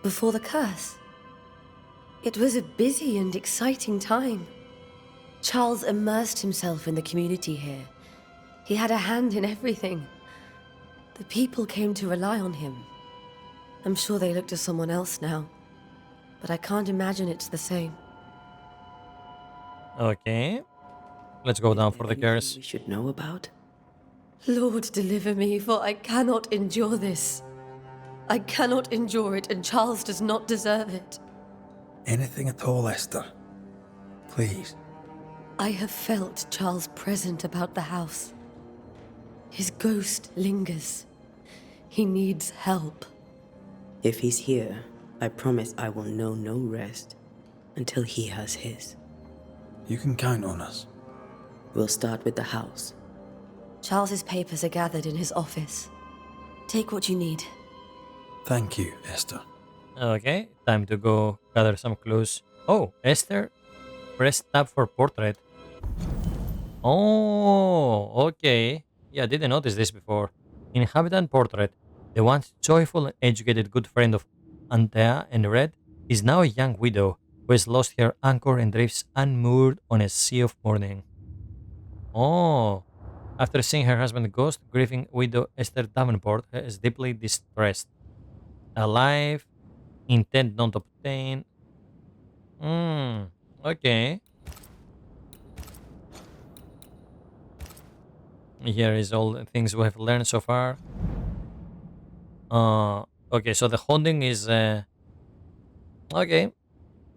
Before the curse? It was a busy and exciting time. Charles immersed himself in the community here. He had a hand in everything. The people came to rely on him. I'm sure they look to someone else now, but I can't imagine it's the same. Okay, let's go down for the curse. We should know about? Lord, deliver me, for I cannot endure this. I cannot endure it, and Charles does not deserve it. Anything at all, Esther. Please. I have felt Charles present about the house. His ghost lingers. He needs help. If he's here, I promise I will know no rest until he has his. You can count on us. We'll start with the house. Charles's papers are gathered in his office. Take what you need. Thank you, Esther. Okay, time to go gather some clues. Oh, Esther, press tab for portrait. Oh, okay. Yeah, I didn't notice this before. Inhabitant portrait. The once joyful and educated good friend of Antea and Red is now a young widow who has lost her anchor and drifts unmoored on a sea of mourning. Oh, After seeing her husband ghost, grieving widow Esther Davenport is deeply distressed. Alive, intent not obtained. Okay. Here is all the things we have learned so far. Okay, so the haunting is okay.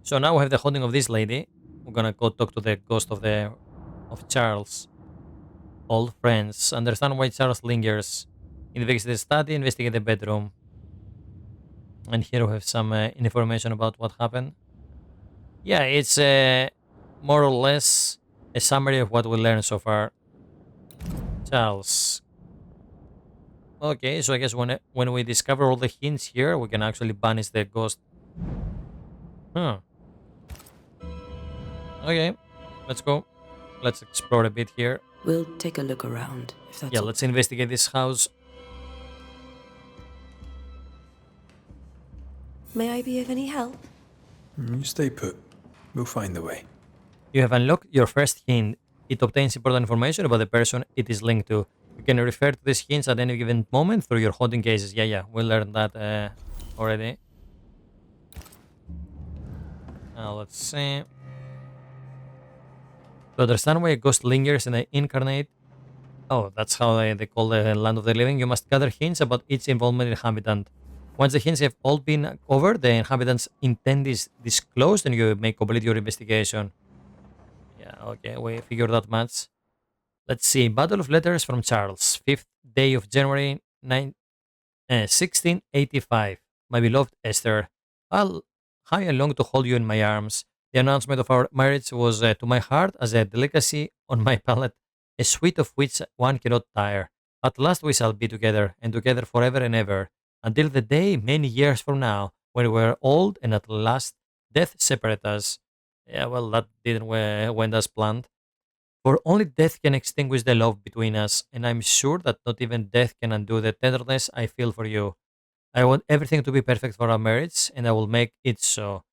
So now we have the haunting of this lady. We're gonna go talk to the ghost of Charles. Old friends. Understand why Charles lingers. Investigate the study, investigate the bedroom. And here we have some information about what happened. Yeah, it's more or less a summary of what we learned so far. Charles. Okay, so I guess when we discover all the hints here, we can actually banish the ghost. Huh. Okay, let's go. Let's explore a bit here. We'll take a look around, if that's Yeah, all. let's investigate this house. May I be of any help? You stay put. We'll find the way. You have unlocked your first hint. It obtains important information about the person it is linked to. You can refer to these hints at any given moment through your haunting cases. Yeah, we learned that already. Now let's see. To understand why a ghost lingers in the incarnate. Oh, that's how they call the land of the living. You must gather hints about each involvement inhabitant. Once the hints have all been covered, the inhabitant's intent is disclosed and you may complete your investigation. Yeah, okay, we figured that much. Let's see. Battle of Letters from Charles. 5th day of January 1685. My beloved Esther, how I long to hold you in my arms. The announcement of our marriage was to my heart as a delicacy on my palate, a sweet of which one cannot tire. At last we shall be together, and together forever and ever, until the day many years from now, when we are old and at last death separate us. Yeah, well, that didn't went as planned. For only death can extinguish the love between us, and I'm sure that not even death can undo the tenderness I feel for you. I want everything to be perfect for our marriage, and I will make it so.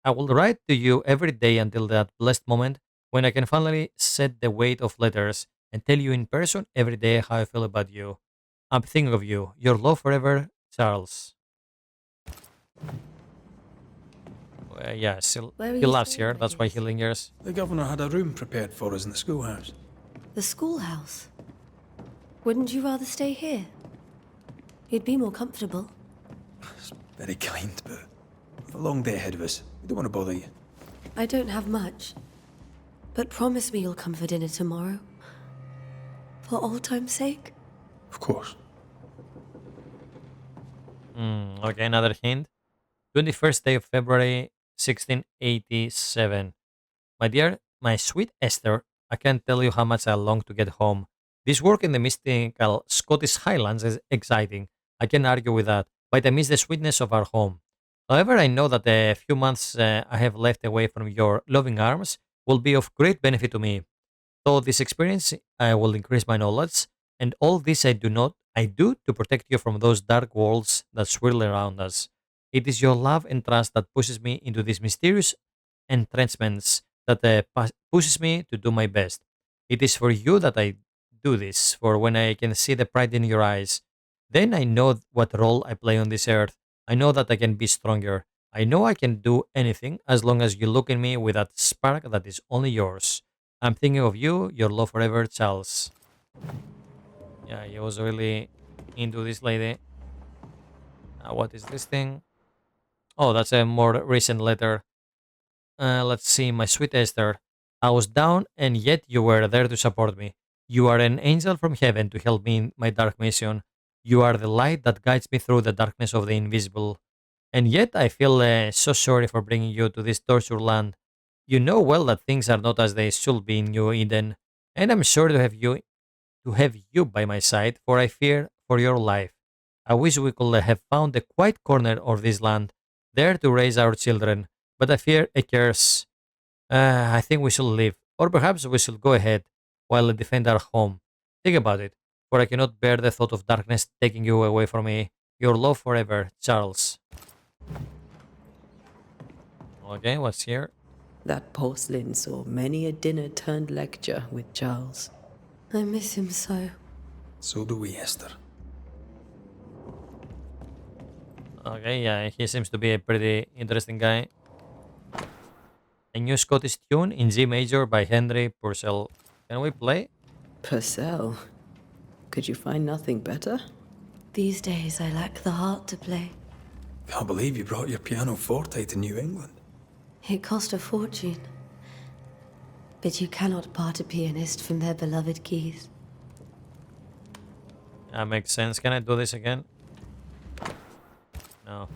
I will write to you every day until that blessed moment when I can finally set the weight of letters and tell you in person every day how I feel about you. I'm thinking of you. Your love forever, Charles. Yeah, Where are he you loves staying, her. That's why he ladies? lingers. The governor had a room prepared for us in the schoolhouse. The schoolhouse. Wouldn't you rather stay here? You'd be more comfortable. It's very kind, but we've a long day ahead of us. We don't want to bother you. I don't have much. But promise me you'll come for dinner tomorrow. For old time's sake. Of course. Okay, another hint. 21st day of February 1687. My dear, my sweet Esther, I can't tell you how much I long to get home. This work in the mystical Scottish Highlands is exciting. I can argue with that, but I miss the sweetness of our home. However, I know that the few months I have left away from your loving arms will be of great benefit to me. Through this experience, I will increase my knowledge, and all this I do to protect you from those dark worlds that swirl around us. It is your love and trust that pushes me into these mysterious entrenchments that pushes me to do my best. It is for you that I do this, for when I can see the pride in your eyes, then I know what role I play on this earth. I know that I can be stronger. I know I can do anything as long as you look at me with that spark that is only yours. I'm thinking of you, your love forever, Charles. Yeah, he was really into this lady. What is this thing? Oh, that's a more recent letter. Let's see, my sweet Esther. I was down, and yet you were there to support me. You are an angel from heaven to help me in my dark mission. You are the light that guides me through the darkness of the invisible. And yet I feel so sorry for bringing you to this tortured land. You know well that things are not as they should be in New Eden, and I'm sure to have you by my side, for I fear for your life. I wish we could have found a quiet corner of this land, there to raise our children, but I fear a curse. I think we should leave, or perhaps we should go ahead while I defend our home. Think about it, for I cannot bear the thought of darkness taking you away from me. Your love forever, Charles. Okay, what's here? That porcelain saw many a dinner turned lecture with Charles. I miss him so. So do we, Esther. Okay, yeah, he seems to be a pretty interesting guy. A new Scottish tune in G major by Henry Purcell. Can we play? Purcell. Could you find nothing better? These days I lack the heart to play. Can't believe you brought your pianoforte to New England. It cost a fortune. But you cannot part a pianist from their beloved keys. That makes sense. Can I do this again? No.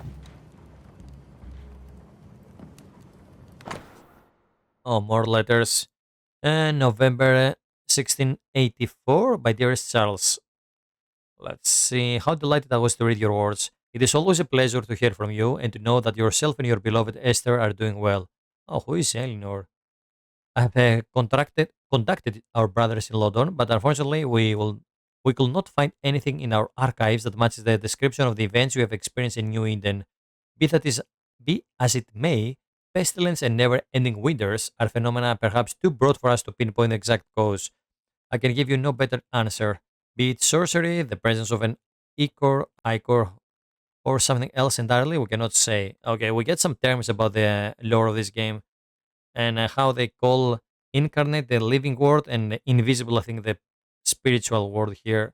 Oh, more letters. November 1684 by dearest Charles. Let's see. How delighted I was to read your words. It is always a pleasure to hear from you and to know that yourself and your beloved Esther are doing well. Oh, who is Eleanor? I have contacted our brothers in London, but unfortunately we could not find anything in our archives that matches the description of the events we have experienced in New Eden. Be as it may, pestilence and never-ending winters are phenomena perhaps too broad for us to pinpoint the exact cause. I can give you no better answer. Be it sorcery, the presence of an ichor, or something else entirely, we cannot say. Okay, we get some terms about the lore of this game and how they call incarnate the living world and invisible, I think, the spiritual world here.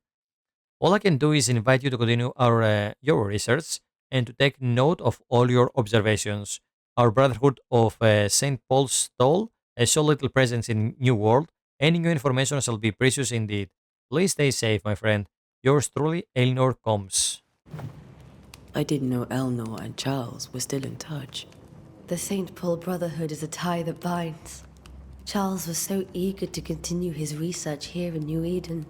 All I can do is invite you to continue your research and to take note of all your observations. Our Brotherhood of St. Paul's Stole has so little presence in New World. Any new information shall be precious indeed. Please stay safe, my friend. Yours truly, Eleanor Combs. I didn't know Eleanor and Charles were still in touch. The St. Paul Brotherhood is a tie that binds. Charles was so eager to continue his research here in New Eden.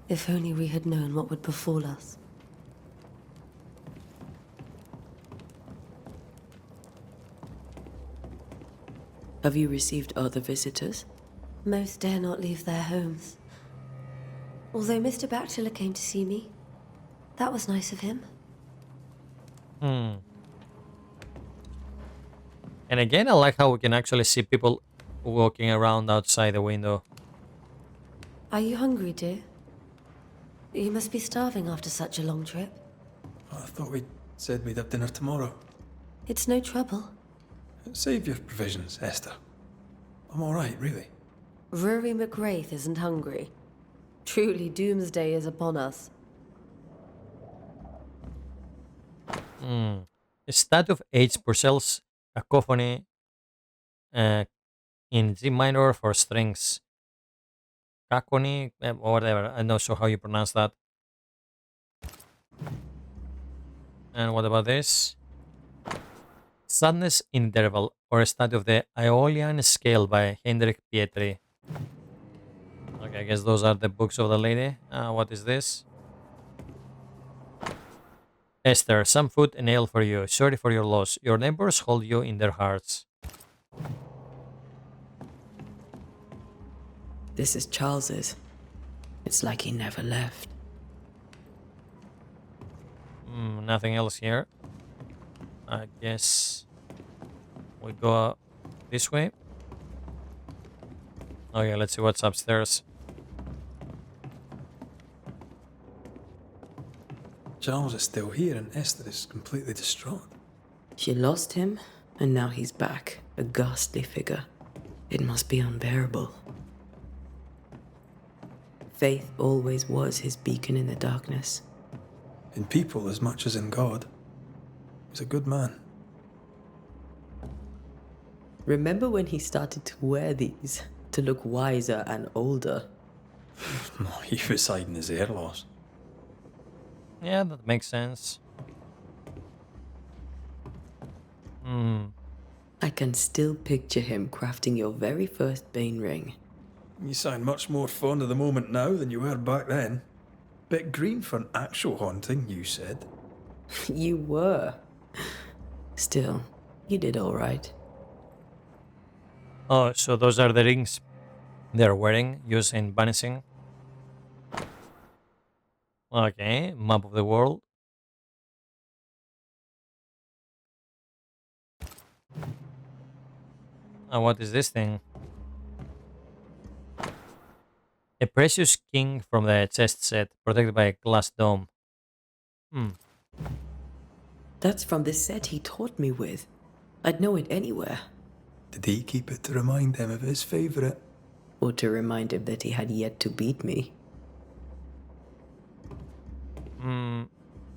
If only we had known what would befall us. Have you received other visitors? Most dare not leave their homes. Although Mr. Bachelor came to see me. That was nice of him. And again, I like how we can actually see people walking around outside the window. Are you hungry, dear? You must be starving after such a long trip. I thought we said we'd have dinner tomorrow. It's no trouble. Save your provisions, Esther. I'm all right, really. Rory McGrath isn't hungry. Truly, doomsday is upon us. A statue of H. Purcell's cacophony in G minor for strings. Cacophony, or whatever. I'm not sure how you pronounce that. And what about this? Sadness Interval, or a study of the Aeolian Scale by Hendrik Pietri. Okay, I guess those are the books of the lady. What is this? Esther, some food and ale for you. Sorry for your loss. Your neighbors hold you in their hearts. This is Charles's. It's like he never left. Nothing else here. I guess we go this way. Okay, let's see what's upstairs. Charles is still here and Esther is completely distraught. She lost him, and now he's back, a ghastly figure. It must be unbearable. Faith always was his beacon in the darkness. In people as much as in God. He's a good man. Remember when he started to wear these to look wiser and older? He was hiding his hair loss. Yeah, that makes sense. I can still picture him crafting your very first Bane ring. You sound much more fond of the moment now than you were back then. Bit green for an actual haunting, you said. You were. Still, you did all right. Oh, so those are the rings they're wearing, used in banishing. Okay, map of the world. What is this thing? A precious king from the chest set, protected by a glass dome. Hmm. That's from the set he taught me with. I'd know it anywhere. Did he keep it to remind him of his favourite? Or to remind him that he had yet to beat me. Hmm.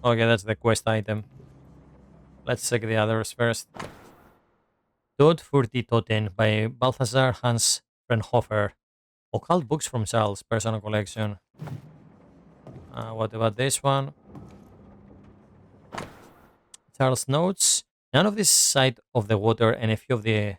Okay, that's the quest item. Let's check the others first. Tod Furti Toten by Balthasar Hans Frenhofer. Occult books from Charles, personal collection. What about this one? Charles notes, none of this side of the water and a few of the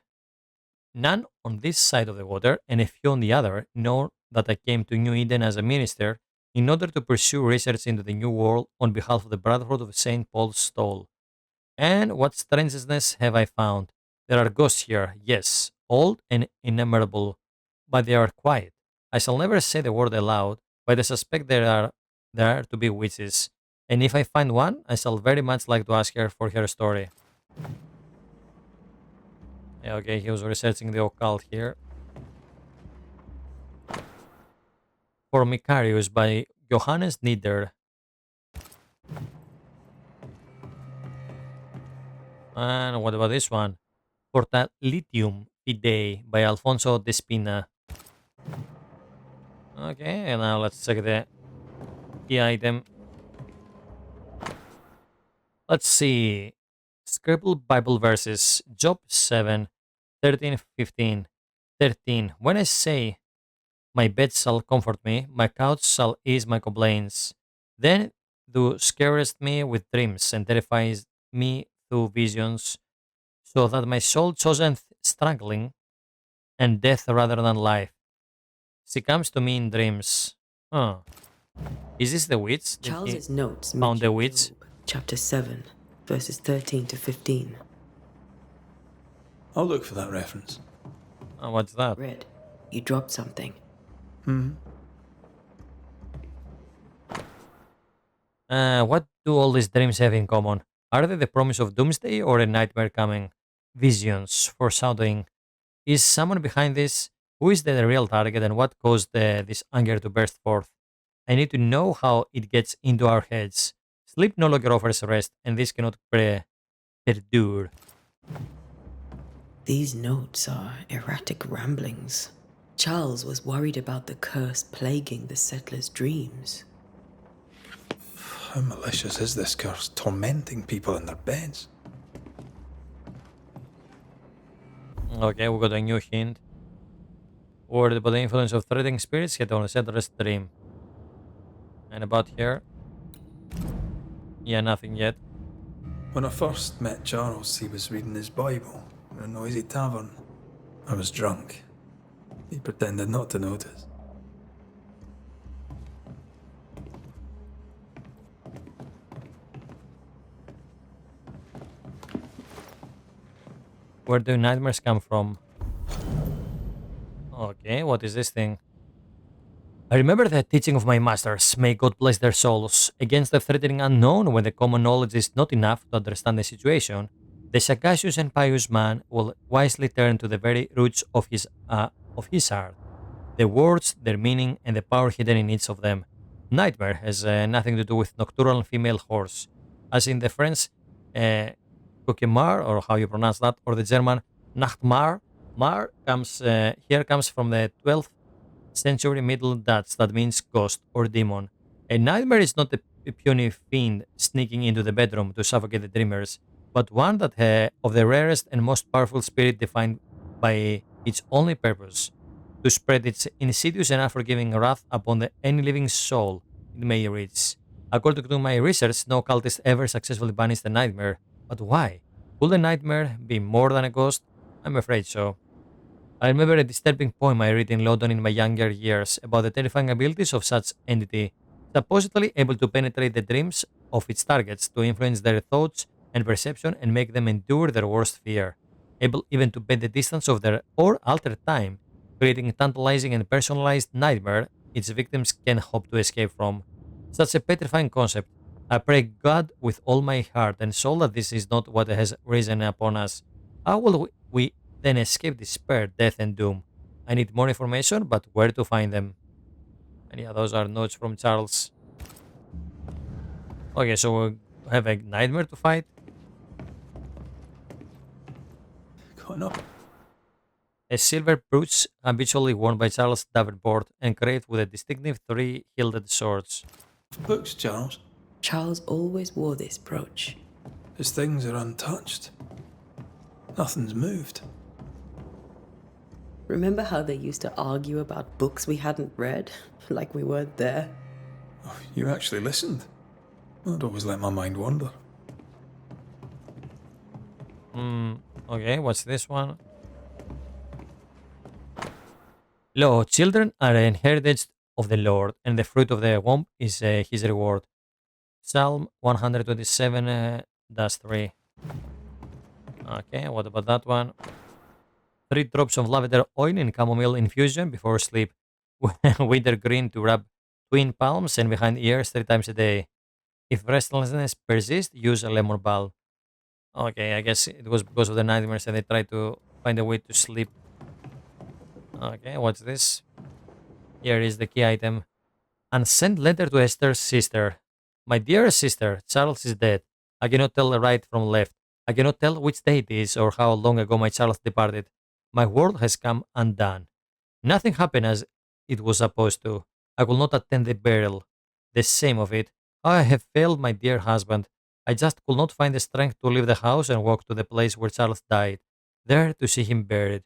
none on this side of the water and a few on the other know that I came to New Eden as a minister in order to pursue research into the New World on behalf of the Brotherhood of St. Paul's Stole. And what strangeness have I found? There are ghosts here, yes, old and innumerable, but they are quiet. I shall never say the word aloud, but I suspect there are to be witches. And if I find one, I shall very much like to ask her for her story. Yeah, okay, he was researching the occult here. For Mikarius by Johannes Nieder. And what about this one? Portalitium Fidei by Alfonso de Spina. Okay, and now let's check the key item. Let's see. Scribbled Bible verses. Job 7, 13, 15. 13. When I say, my bed shall comfort me, my couch shall ease my complaints. Then thou scarest me with dreams and terrifies me through visions, so that my soul chooseth struggling and death rather than life. She comes to me in dreams. Huh. Is this the witch? Did he Charles's notes found the mention witch? Job, chapter 7, verses 13 to 15. I'll look for that reference. What's that? Red, you dropped something. What do all these dreams have in common? Are they the promise of doomsday or a nightmare coming? Visions, foreshadowing. Is someone behind this? Who is the real target and what caused this anger to burst forth? I need to know how it gets into our heads. Sleep no longer offers rest, and this cannot perdure. These notes are erratic ramblings. Charles was worried about the curse plaguing the settlers' dreams. How malicious is this curse, tormenting people in their beds? Okay, we got a new hint. Worried about the influence of threatening spirits yet on a settlers' dream. And about here? Yeah, nothing yet. When I first met Charles, he was reading his Bible in a noisy tavern. I was drunk. He pretended not to notice. Where do nightmares come from? Okay, what is this thing? I remember the teaching of my masters, may God bless their souls, against the threatening unknown when the common knowledge is not enough to understand the situation. The sagacious and pious man will wisely turn to the very roots of his art, the words, their meaning, and the power hidden in each of them. Nightmare has nothing to do with nocturnal female horse, as in the French cauchemar, or how you pronounce that, or the German Nachtmar. Mar comes here comes from the 12th century Middle Dutch that means ghost or demon. A nightmare is not a puny fiend sneaking into the bedroom to suffocate the dreamers, but one that of the rarest and most powerful spirit defined by its only purpose, to spread its insidious and unforgiving wrath upon any living soul it may reach. According to my research, no cultist ever successfully banished a nightmare. But why? Could a nightmare be more than a ghost? I'm afraid so. I remember a disturbing poem I read in London in my younger years about the terrifying abilities of such entity, supposedly able to penetrate the dreams of its targets to influence their thoughts and perception and make them endure their worst fear, able even to bend the distance of their or alter time, creating a tantalizing and personalized nightmare its victims can hope to escape from. Such a petrifying concept. I pray God with all my heart and soul that this is not what has risen upon us. How will we then escape despair, death, and doom? I need more information, but where to find them? And yeah, those are notes from Charles. Okay, so we have a nightmare to fight. Going up. A silver brooch habitually worn by Charles Davenport, engraved with a distinctive three hilted swords. Books, Charles. Charles always wore this brooch. His things are untouched. Nothing's moved. Remember how they used to argue about books we hadn't read? Like we weren't there? Oh, you actually listened. I'd always let my mind wander. Okay, what's this one? Lo, children are an heritage of the Lord, and the fruit of the womb is his reward. Psalm 127, that's 3. Okay, what about that one? 3 drops of lavender oil in chamomile infusion before sleep. Wintergreen to rub twin palms and behind ears 3 times a day. If restlessness persists, use a lemon balm. Okay, I guess it was because of the nightmares and they tried to find a way to sleep. Okay, what's this? Here is the key item. And send letter to Esther's sister. My dear sister, Charles is dead. I cannot tell right from left. I cannot tell which day it is or how long ago my Charles departed. My world has come undone. Nothing happened as it was supposed to. I will not attend the burial. The shame of it. I have failed my dear husband. I just could not find the strength to leave the house and walk to the place where Charles died, there to see him buried.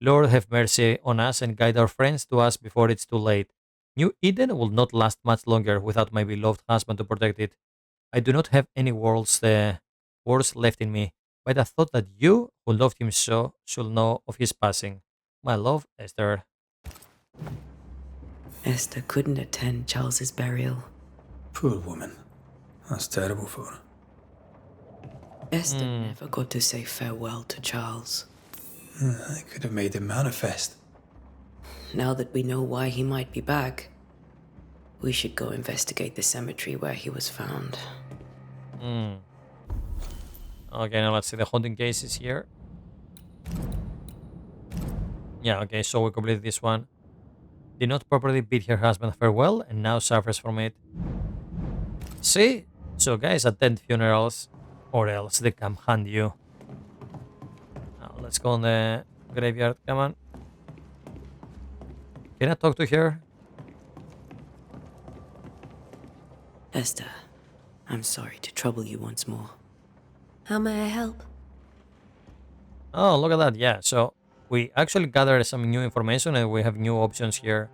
Lord, have mercy on us and guide our friends to us before it's too late. New Eden will not last much longer without my beloved husband to protect it. I do not have any words left in me, but I thought that you, who loved him so, should know of his passing. My love, Esther. Esther couldn't attend Charles's burial. Poor woman. That's terrible for her. Esther never got to say farewell to Charles. I could have made him manifest. Now that we know why he might be back, we should go investigate the cemetery where he was found. Okay, now let's see the haunting cases here. Yeah, okay, so we completed this one. Did not properly bid her husband farewell and now suffers from it. See? So guys, attend funerals or else they come hunt you. Now let's go on the graveyard, come on. Can I talk to her? Esther, I'm sorry to trouble you once more. How may I help? Oh, look at that, yeah. So we actually gathered some new information and we have new options here.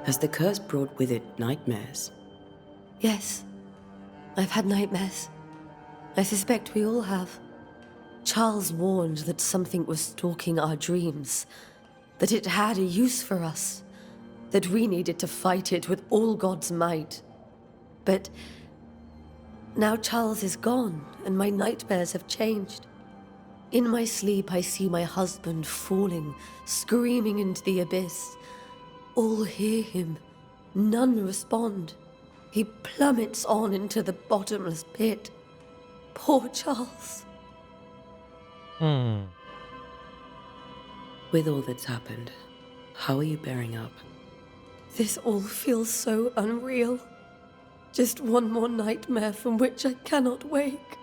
Has the curse brought with it nightmares? Yes. I've had nightmares. I suspect we all have. Charles warned that something was stalking our dreams, that it had a use for us, that we needed to fight it with all God's might. But now Charles is gone, and my nightmares have changed. In my sleep, I see my husband falling, screaming into the abyss. All hear him. None respond. He plummets on into the bottomless pit. Poor Charles. With all that's happened, how are you bearing up? This all feels so unreal. Just one more nightmare from which I cannot wake.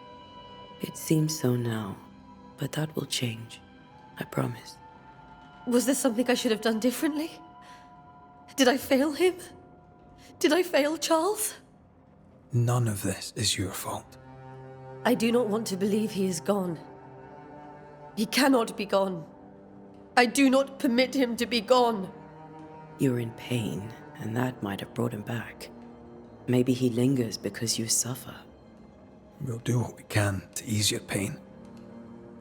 It seems so now, but that will change. I promise. Was there something I should have done differently? Did I fail him? Did I fail Charles? None of this is your fault. I do not want to believe he is gone. He cannot be gone. I do not permit him to be gone. You're in pain, and that might have brought him back. Maybe he lingers because you suffer. We'll do what we can to ease your pain.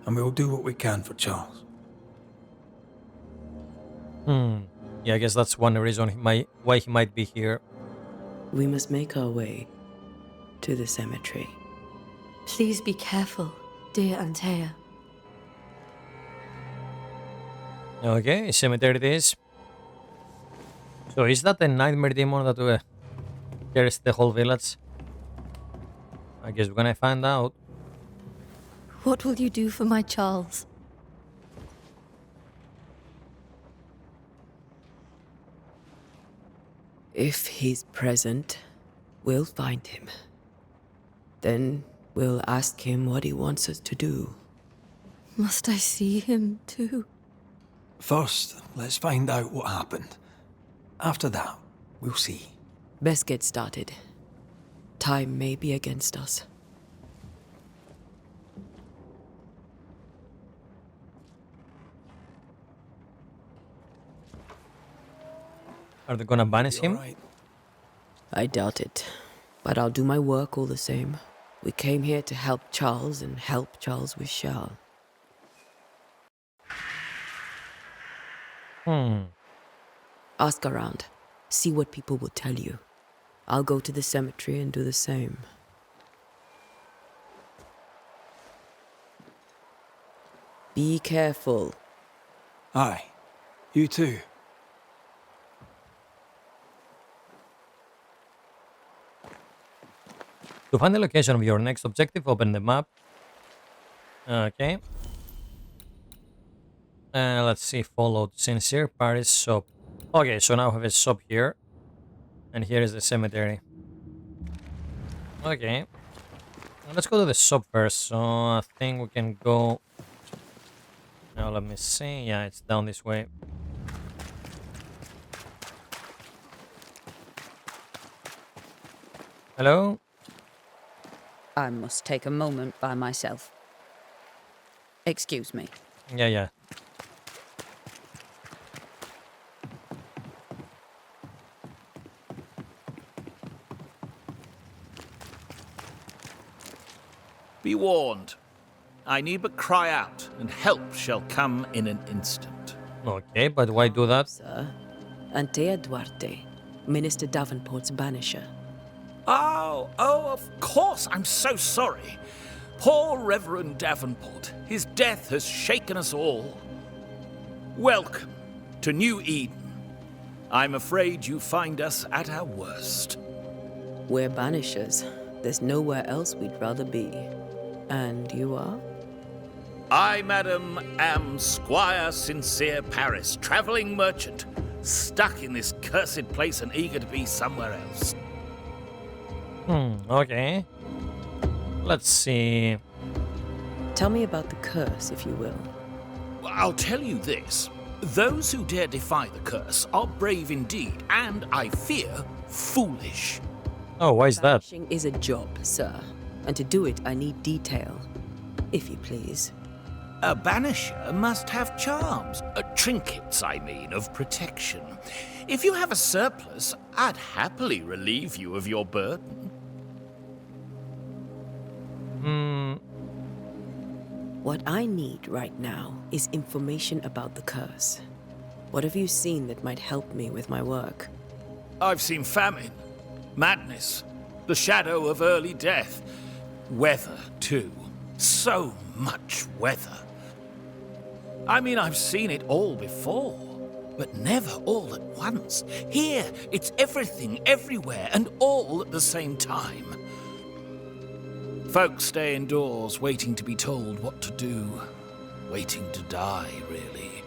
And we'll do what we can for Charles. Yeah, I guess that's one reason why he might be here. We must make our way to the cemetery. Please be careful, dear Antea. Okay, cemetery it is. So is that a nightmare demon that carries the whole village? I guess we're gonna find out. What will you do for my Charles? If he's present, we'll find him. Then we'll ask him what he wants us to do. Must I see him too? First, let's find out what happened. After that, we'll see. Best get started. Time may be against us. Are they gonna banish him? Right. I doubt it. But I'll do my work all the same. We came here to help Charles and help Charles with Charles. Ask around. See what people will tell you. I'll go to the cemetery and do the same. Be careful. Aye. You too. To find the location of your next objective, open the map. Okay. Let's see, followed Sincere Paris shop. Okay, so now I have a shop here. And here is the cemetery. Okay. Let's go to the shop first. So I think we can go... Now let me see. Yeah, it's down this way. Hello? I must take a moment by myself. Excuse me. Yeah. Be warned. I need but cry out, and help shall come in an instant. Okay, but why do that? Sir, Antea Duarte, Minister Davenport's banisher. Oh, of course. I'm so sorry. Poor Reverend Davenport. His death has shaken us all. Welcome to New Eden. I'm afraid you find us at our worst. We're banishers. There's nowhere else we'd rather be. And you are? I, madam, am Squire Sincere Paris, travelling merchant, stuck in this cursed place and eager to be somewhere else. Okay. Let's see. Tell me about the curse, if you will. I'll tell you this. Those who dare defy the curse are brave indeed, and, I fear, foolish. Oh, why is that? Banishing is a job, sir. And to do it, I need detail. If you please. A banisher must have charms. Trinkets, I mean, of protection. If you have a surplus, I'd happily relieve you of your burden. What I need right now is information about the curse. What have you seen that might help me with my work? I've seen famine, madness, the shadow of early death. Weather, too. So much weather. I mean, I've seen it all before, but never all at once. Here, it's everything, everywhere, and all at the same time. Folks stay indoors, waiting to be told what to do. Waiting to die, really.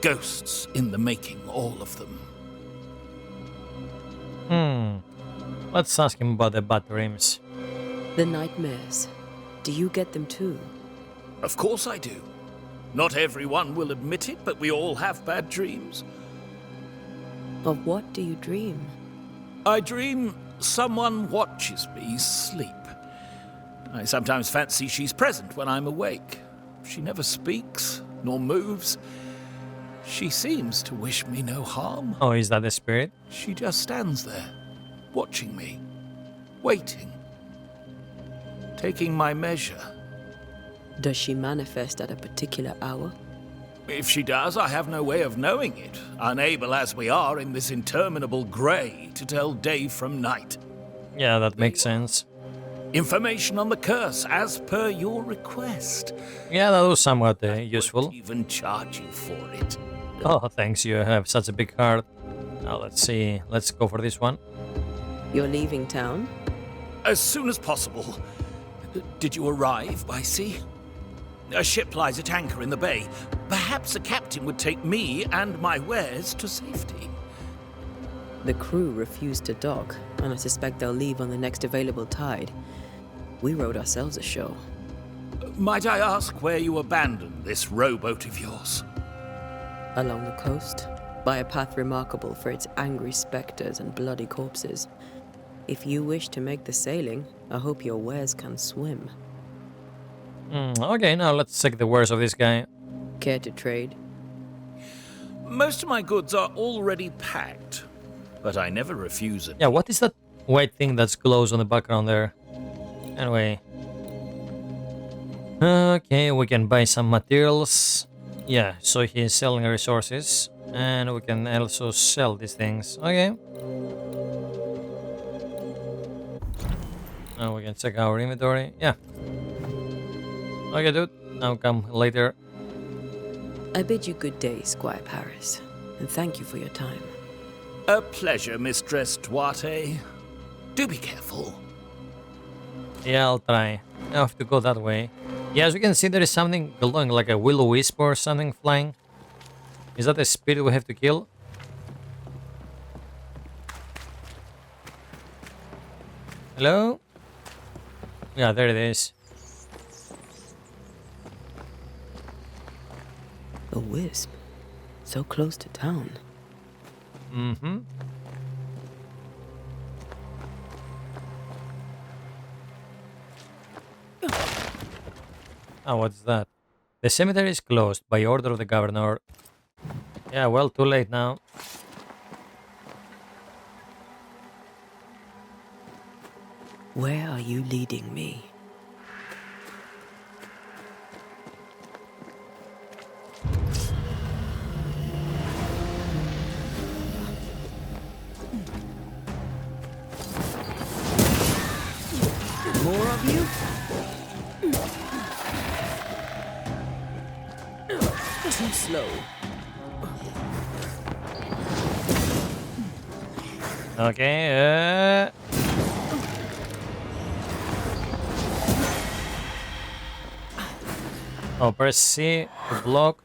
Ghosts in the making, all of them. Let's ask him about the bad dreams. The nightmares. Do you get them too? Of course I do. Not everyone will admit it, but we all have bad dreams. Of what do you dream? I dream someone watches me sleep. I sometimes fancy she's present when I'm awake. She never speaks, nor moves. She seems to wish me no harm. Oh, is that the spirit? She just stands there, watching me, waiting, taking my measure. Does she manifest at a particular hour? If she does, I have no way of knowing it, unable as we are in this interminable grey to tell day from night. Yeah, that makes sense. Information on the curse, as per your request. Yeah, that was somewhat useful. Won't even charge you for it. Oh, thanks, you have such a big heart. Now, let's see. Let's go for this one. You're leaving town? As soon as possible. Did you arrive by sea? A ship lies at anchor in the bay. Perhaps a captain would take me and my wares to safety. The crew refused to dock, and I suspect they'll leave on the next available tide. We rode ourselves ashore. Might I ask where you abandoned this rowboat of yours? Along the coast, by a path remarkable for its angry specters and bloody corpses. If you wish to make the sailing, I hope your wares can swim. Okay, now let's check the wares of this guy. Care to trade? Most of my goods are already packed, but I never refuse it. Yeah, what is that white thing that's glows on the background there? Anyway. Okay, we can buy some materials. Yeah, so he's selling resources. And we can also sell these things. Okay. Now we can check our inventory. Yeah. Okay, dude. Now come later. I bid you good day, Squire Paris, and thank you for your time. A pleasure, Mistress Duarte. Do be careful. Yeah, I'll try. I have to go that way. Yeah, as you can see, there is something glowing, like a will-o-wisp or something flying. Is that the spirit we have to kill? Hello? Yeah, there it is. A wisp? So close to town. Mm-hmm. Oh, what's that? The cemetery is closed by order of the governor. Yeah, well, too late now. Where are you leading me? More of you? Too slow. Okay, Oh, press C to block.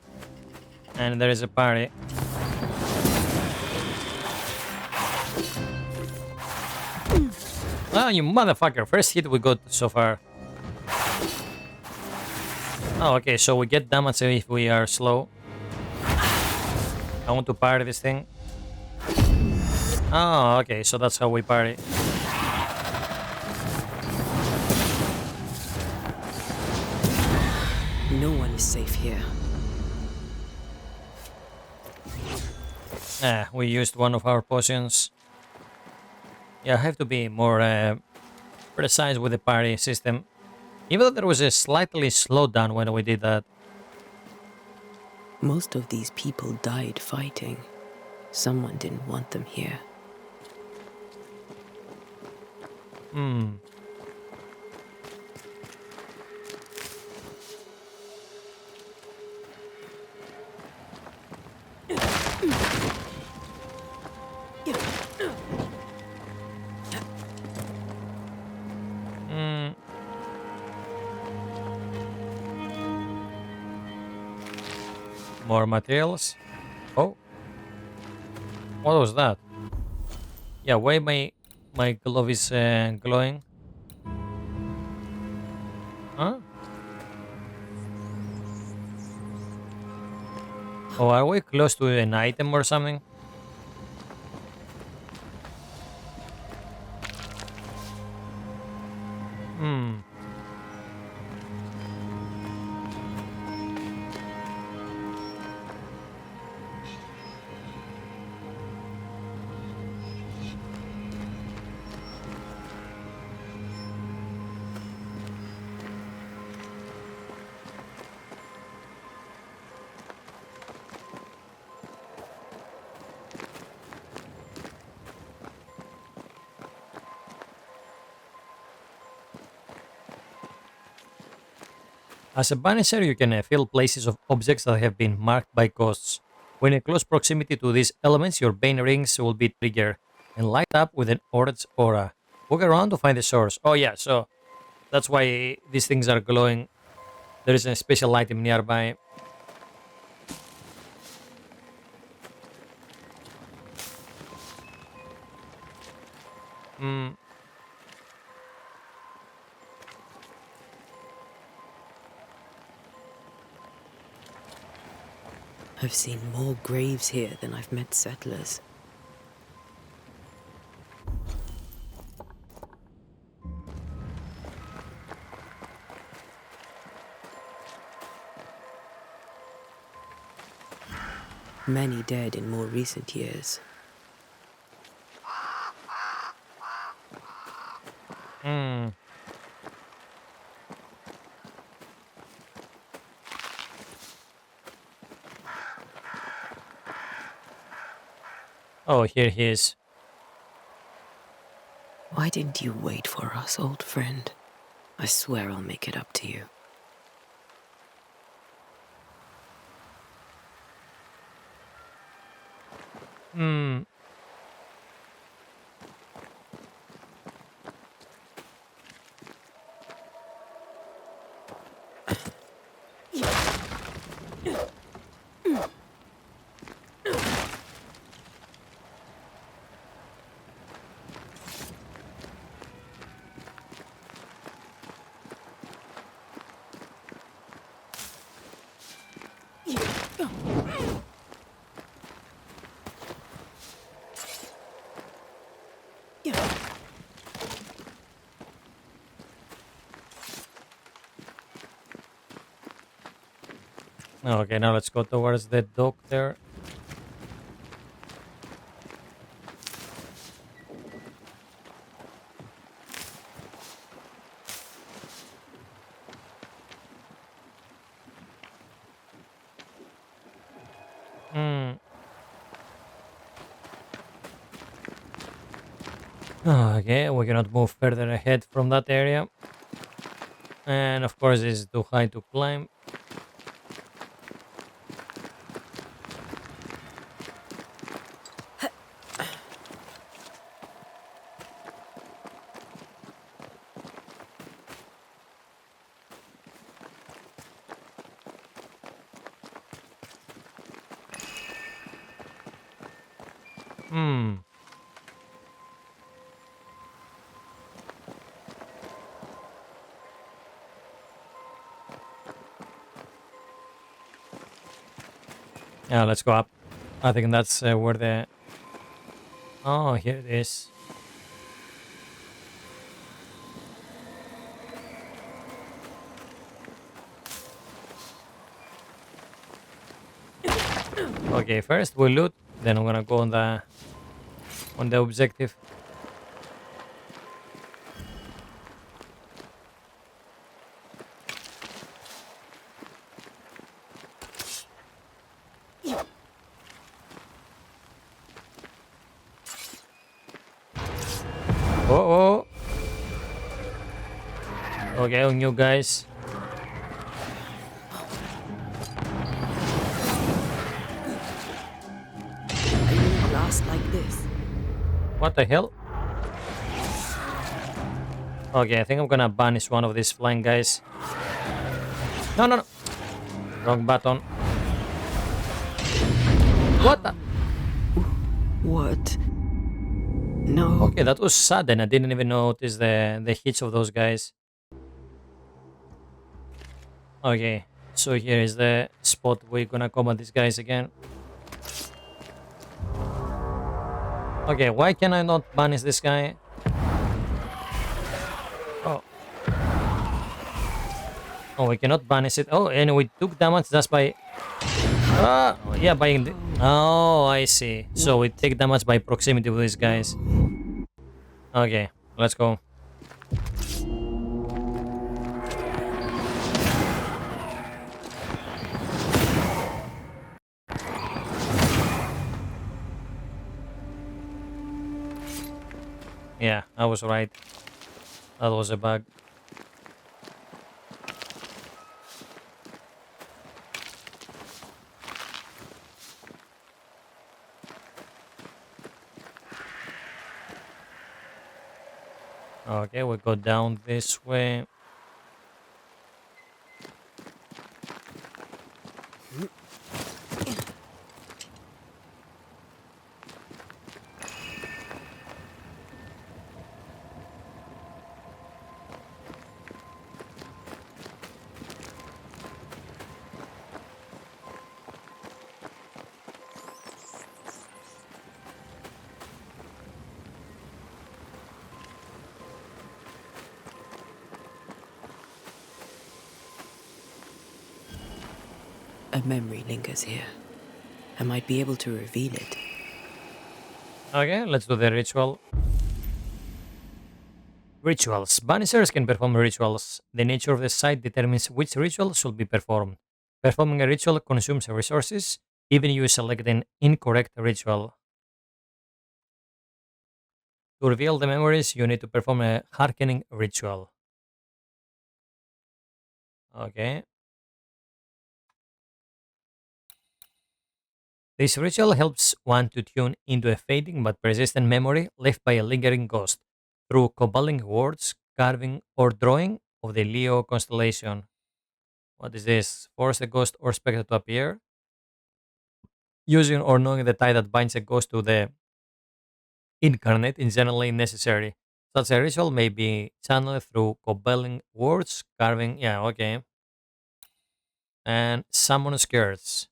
And there is a party. Oh, you motherfucker. First hit we got so far. Oh, okay, so we get damage if we are slow. I want to parry this thing. Oh, okay, so that's how we parry. No one is safe here. We used one of our potions. Yeah, I have to be more precise with the parry system. Even though there was a slightly slowdown when we did that. Most of these people died fighting. Someone didn't want them here. More materials. Oh. What was that? Yeah, why my glove is glowing? Huh? Oh, are we close to an item or something? As a Banisher, you can fill places of objects that have been marked by ghosts. When in close proximity to these elements, your Bane rings will be triggered and light up with an orange aura. Walk around to find the source. Oh yeah, so that's why these things are glowing. There is a special item nearby. Hmm. I've seen more graves here than I've met settlers. Many dead in more recent years. Hmm. Oh, here he is. Why didn't you wait for us, old friend? I swear I'll make it up to you. Hmm. Okay, now let's go towards the dock there. Hmm. Okay, we cannot move further ahead from that area. And of course, it's too high to climb. Hmm. Yeah, let's go up. I think that's where the... Oh, here it is. Okay, first we loot, then I'm gonna go on the objective. Oh, oh. Okay, on you guys. I need glass like this. What the hell? Okay, I think I'm gonna banish one of these flying guys. No, no, no. Wrong button. What the? What? No. Okay, that was sudden. I didn't even notice the hits of those guys. Okay, so here is the spot we're gonna combat these guys again. Okay, why can I not banish this guy? Oh. Oh, we cannot banish it. Oh, and we took damage just by... yeah, by... Oh, I see. So we take damage by proximity with these guys. Okay, let's go. Yeah, I was right. That was a bug. Okay, we go down this way. A memory lingers here. I might be able to reveal it. Okay, let's do the ritual. Rituals. Banishers can perform rituals. The nature of the site determines which ritual should be performed. Performing a ritual consumes resources, even you select an incorrect ritual. To reveal the memories, you need to perform a hearkening ritual. Okay. This ritual helps one to tune into a fading but persistent memory left by a lingering ghost through cobbling words, carving, or drawing of the Leo constellation. What is this? Force a ghost or spectre to appear. Using or knowing the tie that binds a ghost to the incarnate is generally necessary. Such a ritual may be channeled through cobbling words, carving, yeah, okay, and summon scares.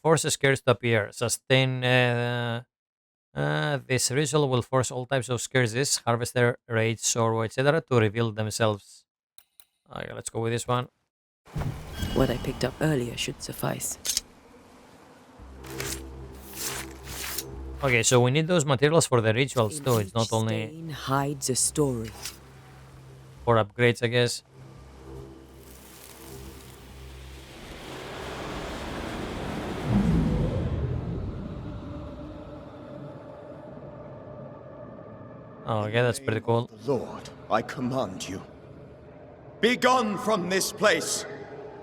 Force scares to appear. Sustain. This ritual will force all types of scares, harvester, rage, sorrow, etc., to reveal themselves. Okay, let's go with this one. What I picked up earlier should suffice. Okay, so we need those materials for the rituals too. It's not only Stain hides a story. for upgrades, I guess. Oh, okay, that's pretty cool. Lord, I command you. Be gone from this place!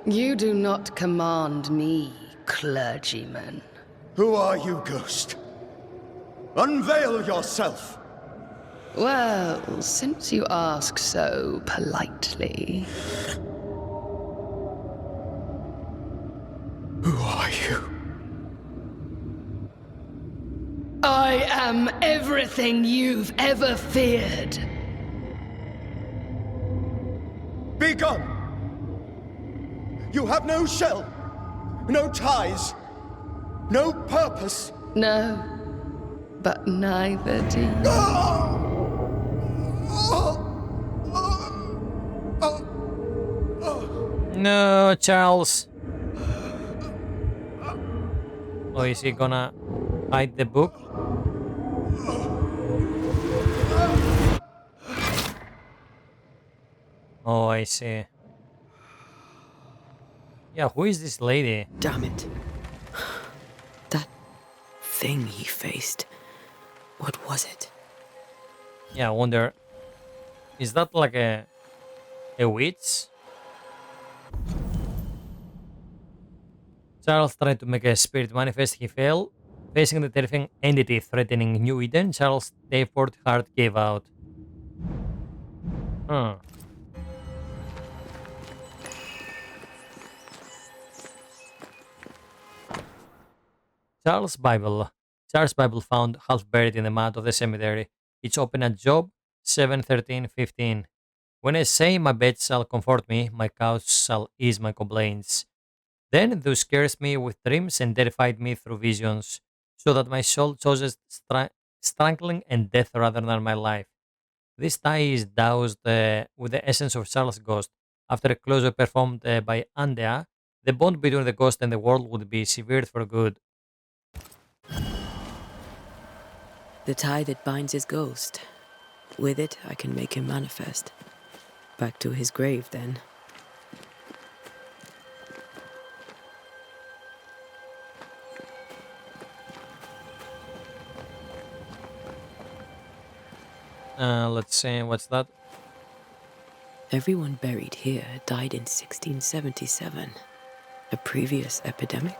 You do not command me, clergyman. Who are you, ghost? Unveil yourself! Well, since you ask so politely. Who are you? I am everything you've ever feared. Be gone! You have no shell, no ties, no purpose. No, but neither do you. No, Charles. Oh, is he gonna hide the book? Oh, I see. Yeah, who is this lady? Damn it. That thing he faced. What was it? Yeah, I wonder. Is that like a witch? Charles tried to make a spirit manifest. He failed. Facing the terrifying entity threatening New Eden, Charles' Daveport heart gave out. Huh. Charles' Bible. Charles' Bible found half buried in the mud of the cemetery. It's open at Job 7:13-15. When I say my bed shall comfort me, my couch shall ease my complaints. Then thou scarest me with dreams and terrified me through visions, so that my soul chooses strangling and death rather than my life. This tie is doused with the essence of Charles' ghost. After a closure performed by Andea, the bond between the ghost and the world would be severed for good. The tie that binds his ghost. With it, I can make him manifest. Back to his grave, then. Let's see, what's that? Everyone buried here died in 1677. A previous epidemic?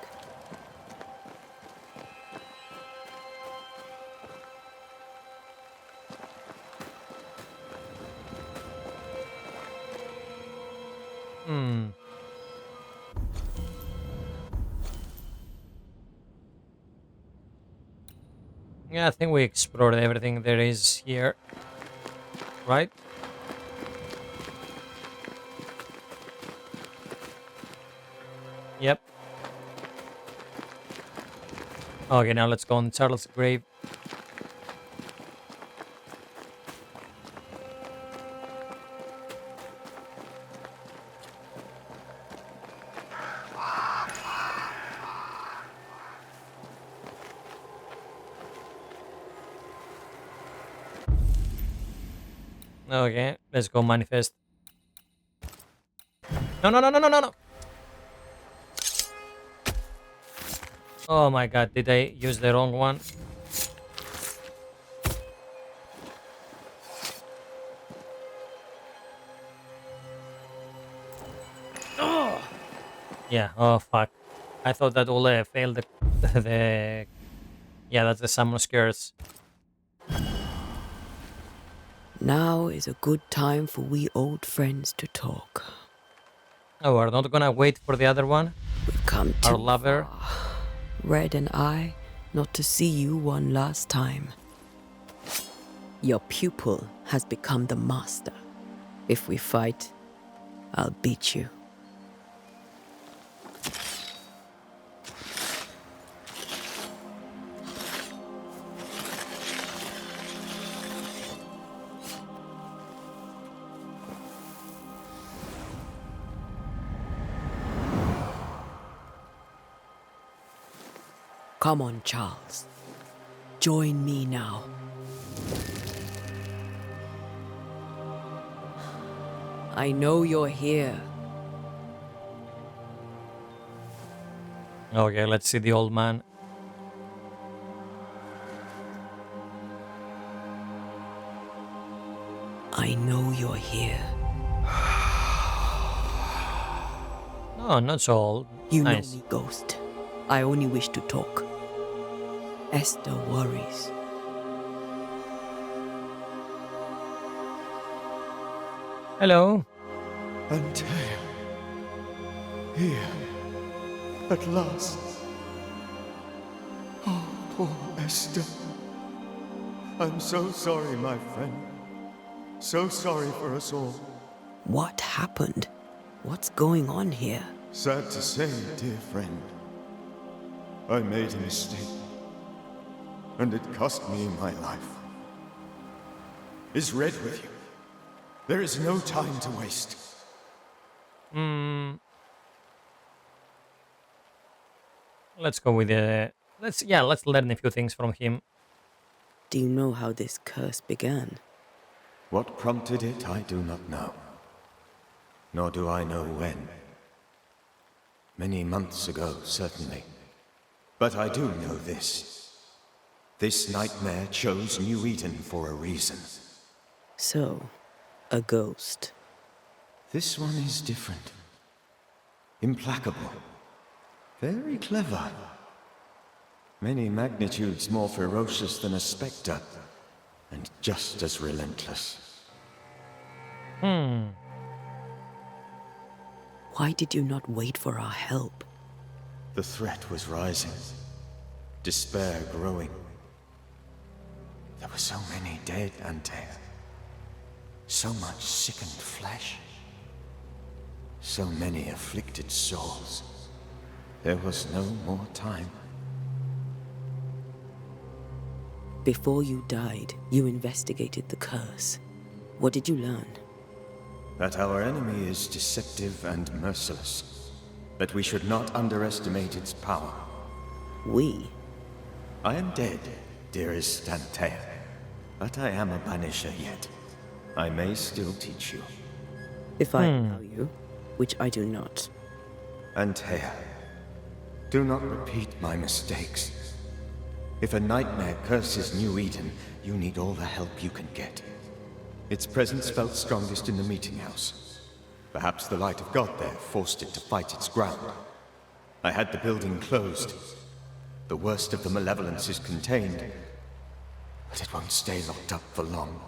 Hmm. Yeah, I think we explored everything there is here. Right? Yep. Okay, now let's go on Charles' grave. Okay, let's go manifest. No, no, no, no, no, no, no. Oh my god, did I use the wrong one? Yeah, oh fuck. I thought that will fail the... Yeah, that's the summon's curse. Now is a good time for we old friends to talk. Oh, we're not gonna wait for the other one? We've come Our too lover? far, Red and I, not to see you one last time. Your pupil has become the master. If we fight, I'll beat you. Come on, Charles. Join me now. I know you're here. Okay, let's see the old man. I know you're here. Oh, not so old. You Nice. know me, Ghost. I only wish to talk. Esther worries. Hello. Antea. Here. At last. Oh, poor Esther. I'm so sorry, my friend. So sorry for us all. What happened? What's going on here? Sad to say, dear friend. I made a mistake. And it cost me my life. Is Red with you? There is no time to waste. Let's go with the... Let's learn a few things from him. Do you know how this curse began? What prompted it, I do not know. Nor do I know when. Many months ago, certainly. But I do know this. This nightmare chose New Eden for a reason. So, a ghost. This one is different. Implacable. Very clever. Many magnitudes more ferocious than a spectre, and just as relentless. Why did you not wait for our help? The threat was rising. Despair growing. There were so many dead, Antea. So much sickened flesh. So many afflicted souls. There was no more time. Before you died, you investigated the curse. What did you learn? That our enemy is deceptive and merciless. That we should not underestimate its power. We? I am dead, dearest Antea. But I am a Banisher yet. I may still teach you. If I allow you, which I do not. Antea, do not repeat my mistakes. If a nightmare curses New Eden, you need all the help you can get. Its presence felt strongest in the meeting house. Perhaps the light of God there forced it to fight its ground. I had the building closed. The worst of the malevolence is contained, but it won't stay locked up for long.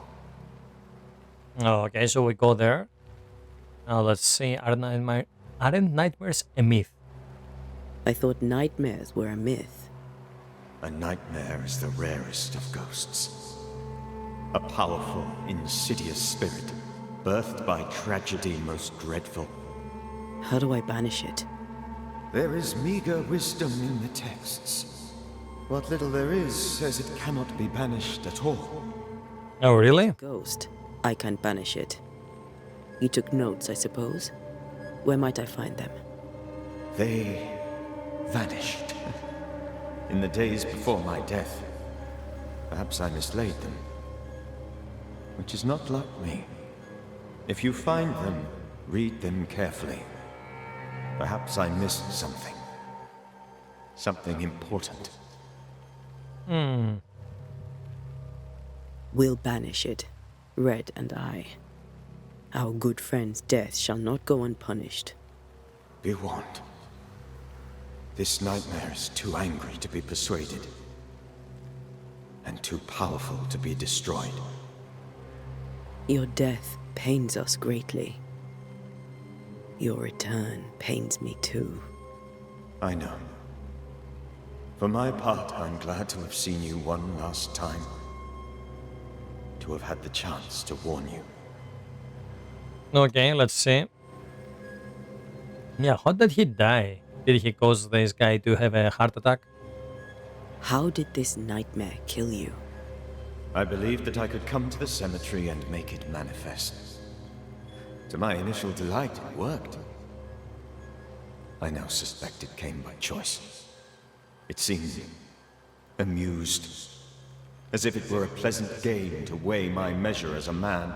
Oh, okay, so we go there. Now let's see. Aren't nightmares a myth? I thought nightmares were a myth. A nightmare is the rarest of ghosts. A powerful, insidious spirit, birthed by tragedy most dreadful. How do I banish it? There is meager wisdom in the texts. What little there is says it cannot be banished at all. Oh, really? Ghost. I can't banish it. You took notes, I suppose? Where might I find them? They vanished. In the days before my death. Perhaps I mislaid them. Which is not like me. If you find them, read them carefully. Perhaps I missed something. Something important. We'll banish it, Red and I. Our good friend's death shall not go unpunished. Be warned. This nightmare is too angry to be persuaded, and too powerful to be destroyed. Your death pains us greatly. Your return pains me too. I know. For my part, I'm glad to have seen you one last time. To have had the chance to warn you. Okay, let's see. Yeah, how did he die? Did he cause this guy to have a heart attack? How did this nightmare kill you? I believed that I could come to the cemetery and make it manifest. To my initial delight, it worked. I now suspect it came by choice. It seemed amused, as if it were a pleasant game to weigh my measure as a man.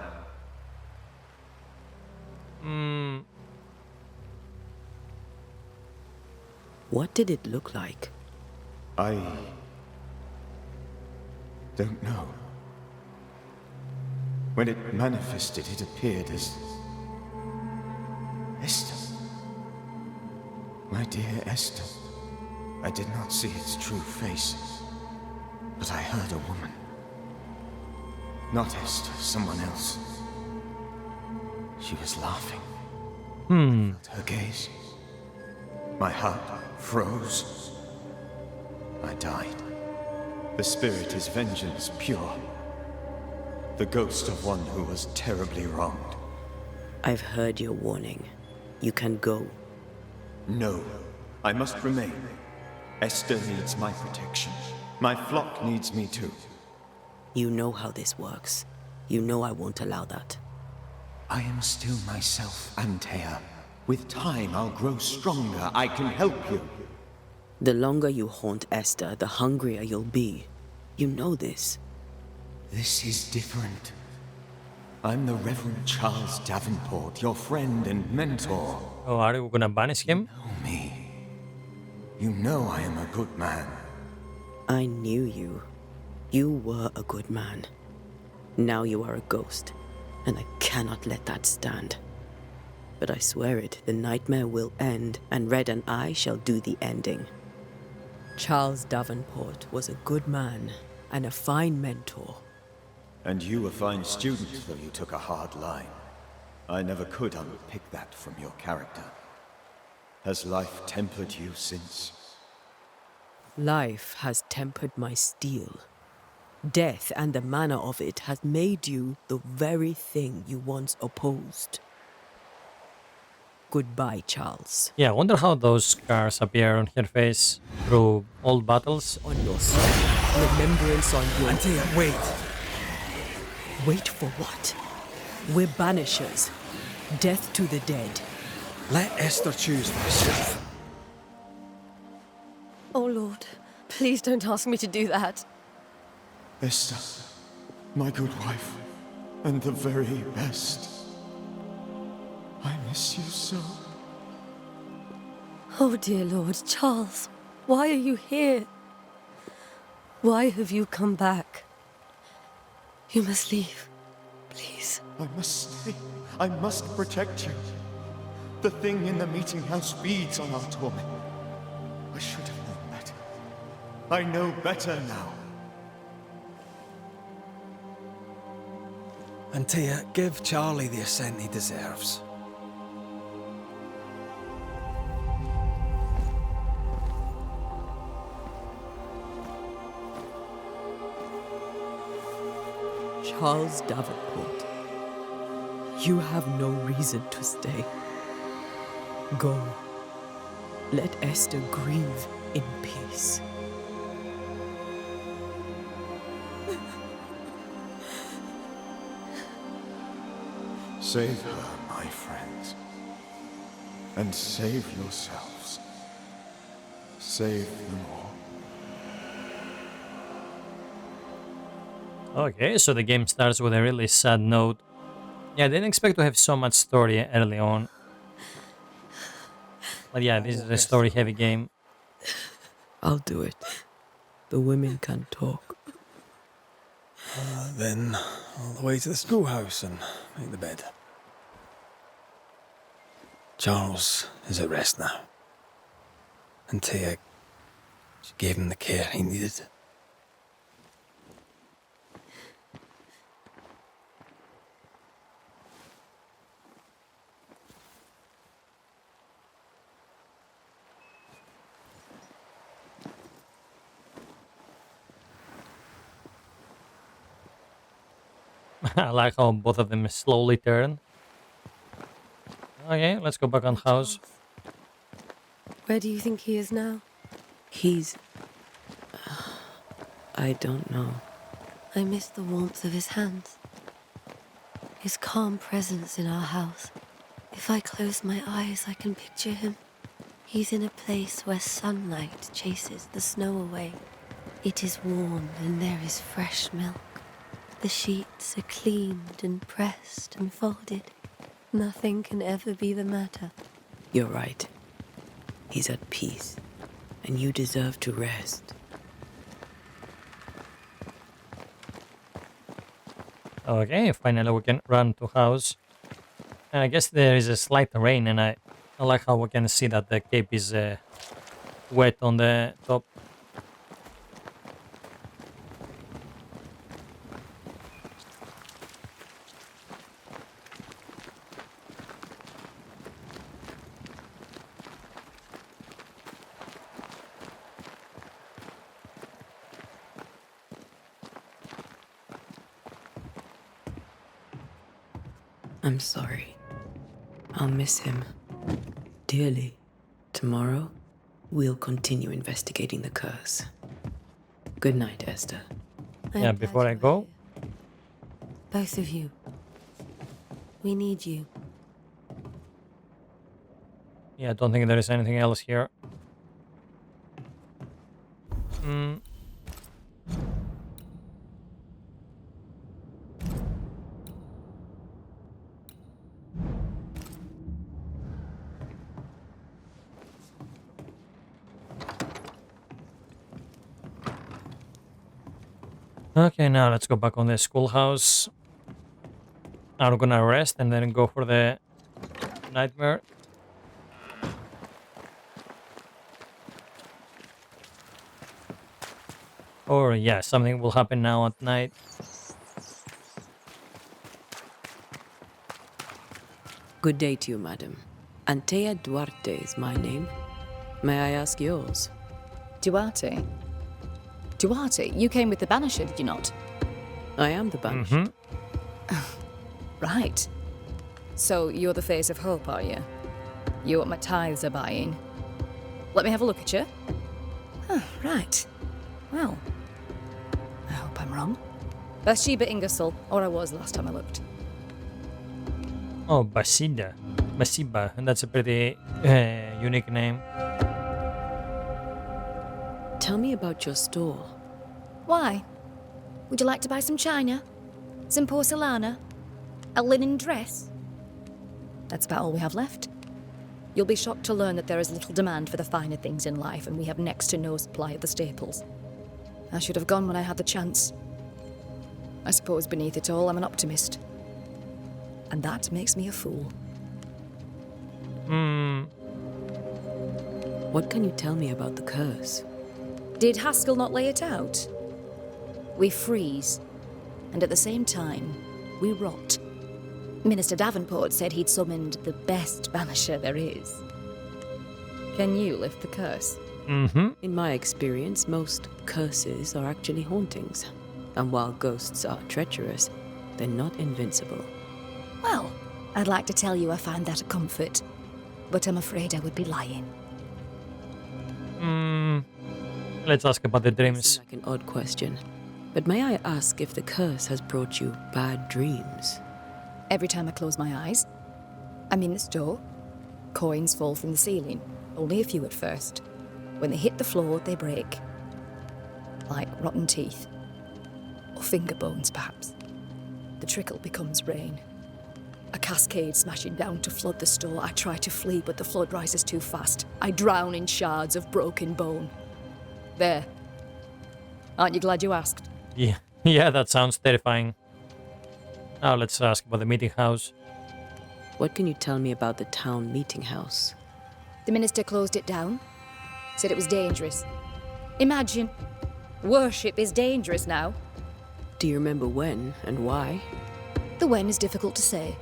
What did it look like? I don't know. When it manifested, it appeared as Esther. My dear Esther. I did not see its true face, but I heard a woman. Not Esther, someone else. She was laughing. I felt her gaze. My heart froze. I died. The spirit is vengeance pure. The ghost of one who was terribly wronged. I've heard your warning. You can go. No, I must remain. Esther needs my protection. My flock needs me too. You know how this works. You know I won't allow that. I am still myself, Antea. With time, I'll grow stronger. I can help you. The longer you haunt Esther, the hungrier you'll be. You know this. This is different. I'm the Reverend Charles Davenport, your friend and mentor. Oh, are you gonna banish him? You know me. You know I am a good man. I knew you. You were a good man. Now you are a ghost, and I cannot let that stand. But I swear it, the nightmare will end, and Red and I shall do the ending. Charles Davenport was a good man and a fine mentor. And you a fine student, though you took a hard line. I never could unpick that from your character. Has life tempered you since? Life has tempered my steel. Death and the manner of it has made you the very thing you once opposed. Goodbye, Charles. Yeah, I wonder how those scars appear on her face through old battles. On your soul, remembrance on your... Antea, wait! Wait for what? We're banishers. Death to the dead. Let Esther choose herself. Oh, Lord, please don't ask me to do that. Esther, my good wife, and the very best. I miss you so. Oh, dear Lord, Charles, why are you here? Why have you come back? You must leave, please. I must stay. I must protect you. The thing in the meeting house feeds on our torment. I should have known better. I know better now. Antea, give Charlie the ascent he deserves. Charles Davenport, you have no reason to stay. Go. Let Esther grieve in peace. Save her, my friends. And save yourselves. Save them all. Okay, so the game starts with a really sad note. Yeah, I didn't expect to have so much story early on. But yeah, this is a story-heavy game. I'll do it. The women can talk. Then all the way to the schoolhouse and make the bed. Charles is at rest now. And Tia, she gave him the care he needed. I like how both of them slowly turn. Okay, let's go back on house. Where do you think he is now? He's... I don't know. I miss the warmth of his hands. His calm presence in our house. If I close my eyes, I can picture him. He's in a place where sunlight chases the snow away. It is warm and there is fresh milk. The sheets are cleaned and pressed and folded. Nothing can ever be the matter. You're right. He's at peace, and you deserve to rest. Okay, finally we can run to house. And I guess there is a slight rain, and I like how we can see that the cape is wet on the top. I'm sorry. I'll miss him dearly. Tomorrow, we'll continue investigating the curse. Good night, Esther. Yeah, before I go. Both of you. We need you. Yeah, I don't think there is anything else here. Okay, now let's go back on the schoolhouse. I'm gonna rest and then go for the nightmare. Or yeah, something will happen now at night. Good day to you, madam. Antea Duarte is my name. May I ask yours? Duarte? Duarte, you came with the Banisher, did you not? I am the Banisher. Right. So you're the face of hope, are you? You're what my tithes are buying. Let me have a look at you. Huh, right. Well, I hope I'm wrong. Bathsheba Ingersoll, or I was last time I looked. Oh, Basida. Basiba, and that's a pretty unique name. Tell me about your store. Why? Would you like to buy some china? Some porcelana? A linen dress? That's about all we have left. You'll be shocked to learn that there is little demand for the finer things in life, and we have next to no supply of the staples. I should have gone when I had the chance. I suppose beneath it all, I'm an optimist. And that makes me a fool. What can you tell me about the curse? Did Haskell not lay it out? We freeze, and at the same time, we rot. Minister Davenport said he'd summoned the best banisher there is. Can you lift the curse? In my experience, most curses are actually hauntings. And while ghosts are treacherous, they're not invincible. Well, I'd like to tell you I find that a comfort, but I'm afraid I would be lying. Let's ask about the dreams. Seems like an odd question, but may I ask if the curse has brought you bad dreams? Every time I close my eyes, I'm in the store. Coins fall from the ceiling, only a few at first. When they hit the floor, they break. Like rotten teeth. Or finger bones, perhaps. The trickle becomes rain. A cascade smashing down to flood the store. I try to flee, but the flood rises too fast. I drown in shards of broken bone. There. Aren't you glad you asked? Yeah, yeah, that sounds terrifying. Now let's ask about the meeting house. What can you tell me about the town meeting house? The minister closed it down. Said it was dangerous. Imagine. Worship is dangerous now. Do you remember when and why? The when is difficult to say.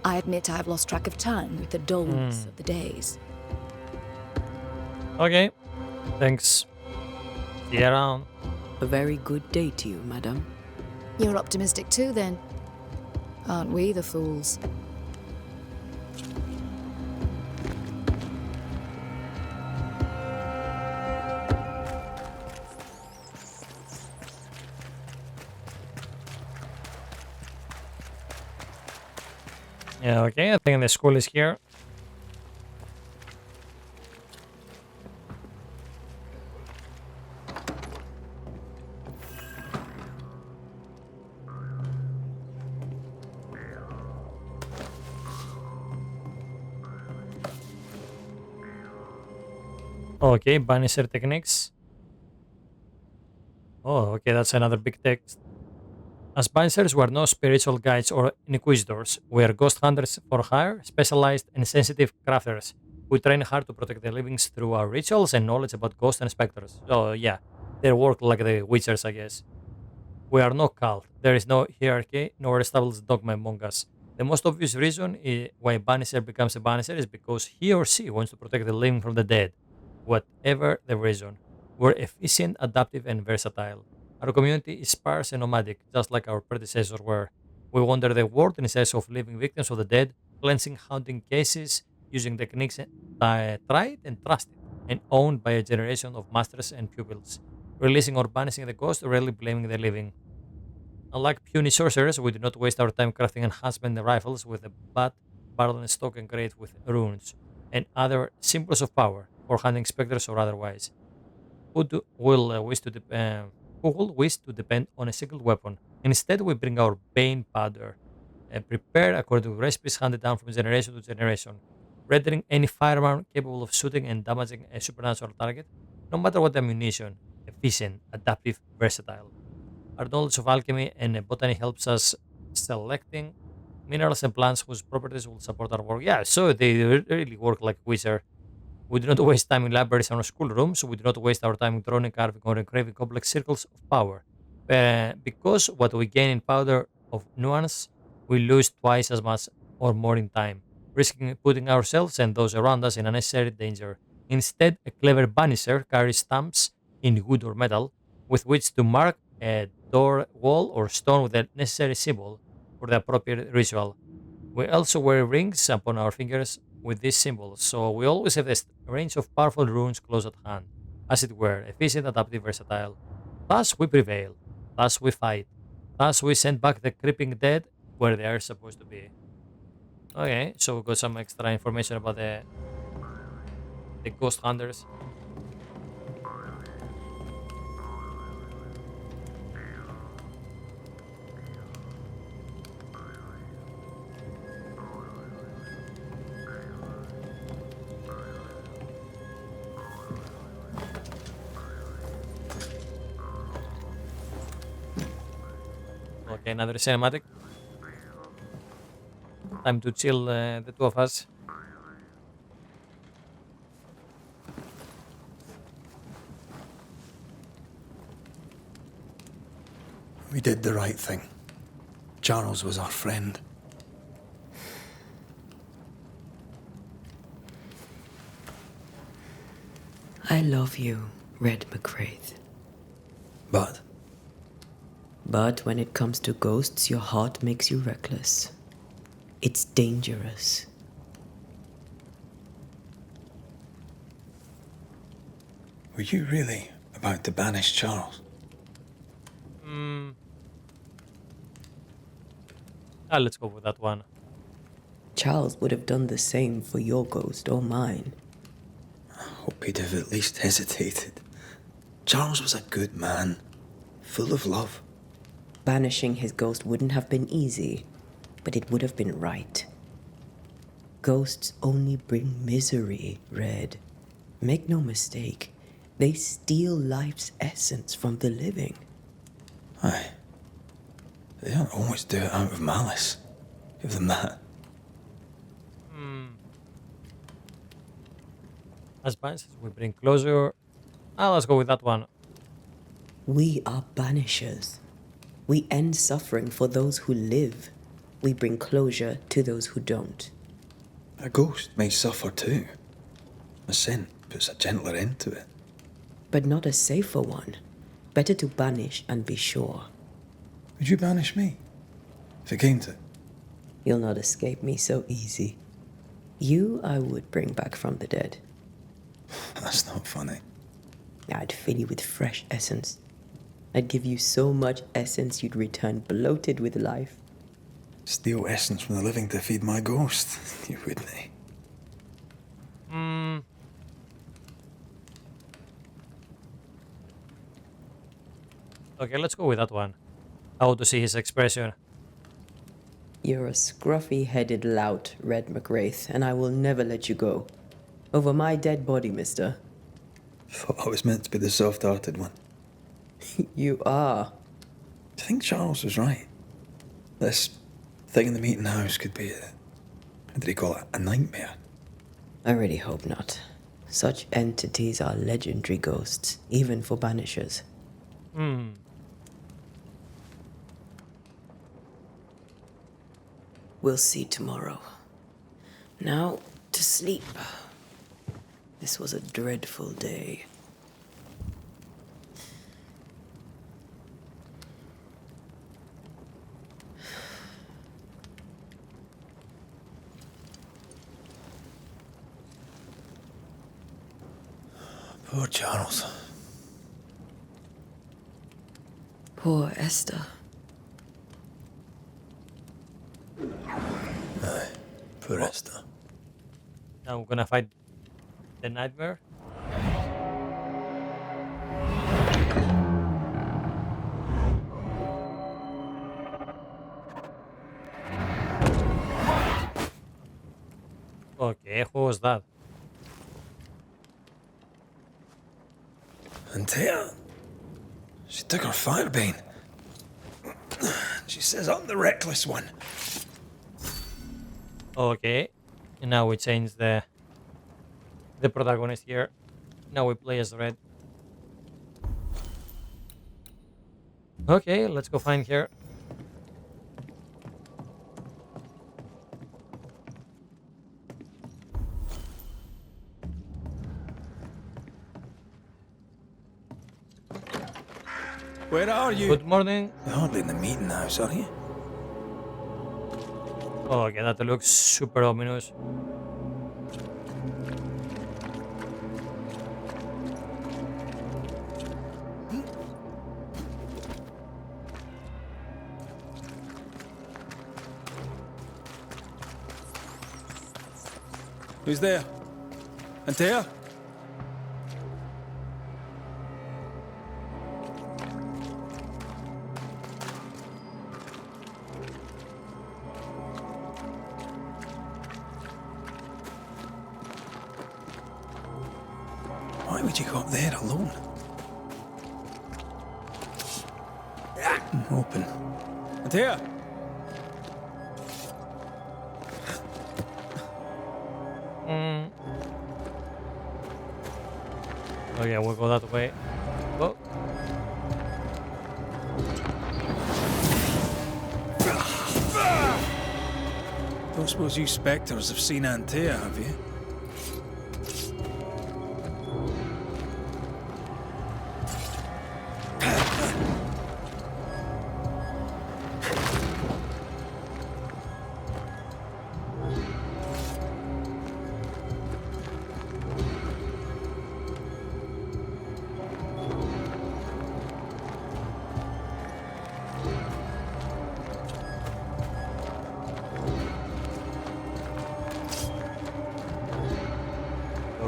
I admit I've lost track of time with the dullness of the days. Okay, thanks. See you around. A very good day to you, madam. You're optimistic too, then. Aren't we the fools? Yeah, okay, I think the school is here. Okay, Banisher techniques. Oh, okay, that's another big text. As Banishers, we are no spiritual guides or inquisitors. We are ghost hunters for hire, specialized and sensitive crafters who train hard to protect the living through our rituals and knowledge about ghosts and specters. So, yeah, they work like the Witchers, I guess. We are no cult. There is no hierarchy, nor established dogma among us. The most obvious reason why Banisher becomes a Banisher is because he or she wants to protect the living from the dead. Whatever the reason, we're efficient, adaptive, and versatile. Our community is sparse and nomadic, just like our predecessors were. We wander the world in search of living victims of the dead, cleansing haunting cases, using techniques tried and trusted, and owned by a generation of masters and pupils, releasing or banishing the ghost, rarely blaming the living. Unlike puny sorcerers, we do not waste our time crafting enhancement rifles with a bat, barrel, and stock engraved with runes, and other symbols of power, for hunting specters or otherwise. Will wish to depend on a single weapon. Instead, we bring our bane powder, prepared according to recipes handed down from generation to generation, rendering any firearm capable of shooting and damaging a supernatural target, no matter what ammunition, efficient, adaptive, versatile. Our knowledge of alchemy and botany helps us selecting minerals and plants whose properties will support our work. Yeah, so they really work like wizard. We do not waste time in libraries or schoolrooms. We do not waste our time drawing, carving, or engraving complex circles of power. Because what we gain in powder of nuance, we lose twice as much or more in time, risking putting ourselves and those around us in unnecessary danger. Instead, a clever banisher carries stamps in wood or metal with which to mark a door, wall, or stone with the necessary symbol for the appropriate ritual. We also wear rings upon our fingers with these symbols, so we always have a range of powerful runes close at hand, as it were, efficient, adaptive, versatile. Thus we prevail, thus we fight, thus we send back the creeping dead where they are supposed to be. Okay, so we got some extra information about the ghost hunters. Okay, another cinematic. Time to chill, the two of us. We did the right thing. Charles was our friend. I love you, Red McCraith. But But when it comes to ghosts, your heart makes you reckless. It's dangerous. were you really about to banish Charles? Let's go with that one. Charles would have done the same for your ghost or mine. I hope he'd have at least hesitated. Charles was a good man, full of love. Banishing his ghost wouldn't have been easy, but it would have been right. Ghosts only bring misery, Red. Make no mistake, they steal life's essence from the living. Aye. They don't always do it out of malice. Give them that. As Banishers, we bring closure. Let's go with that one. We are banishers. We end suffering for those who live. We bring closure to those who don't. A ghost may suffer too. A sin puts a gentler end to it. But not a safer one. Better to banish and be sure. Would you banish me? If it came to it? You'll not escape me so easy. You I would bring back from the dead. That's not funny. I'd fill you with fresh essence. I'd give you so much essence you'd return bloated with life. Steal essence from the living to feed my ghost? You wouldn't, eh? Okay, let's go with that one. I want to see his expression. You're a scruffy-headed lout, Red McWraith, and I will never let you go. Over my dead body, mister. Thought I was meant to be the soft-hearted one. You are. Do you think Charles was right? This thing in the meeting house could be what did he call it? A nightmare? I really hope not. Such entities are legendary ghosts, even for banishers. We'll see tomorrow. Now, to sleep. This was a dreadful day. Poor Charles. Poor Esther. Aye, poor Esther. Now we're gonna fight the nightmare. Okay, who was that? Antea. She took her firebane. She says I'm the reckless one. Okay, and now we change the protagonist here. Now we play as Red. Okay, let's go find her. Where are you? Good morning. You're hardly in the meeting house, are you? Okay, that looks super ominous. Who's there? Antea? Why would you go up there alone? Open. Antea? Oh yeah, we'll go that way. Oh. Don't suppose you spectres have seen Antea, have you?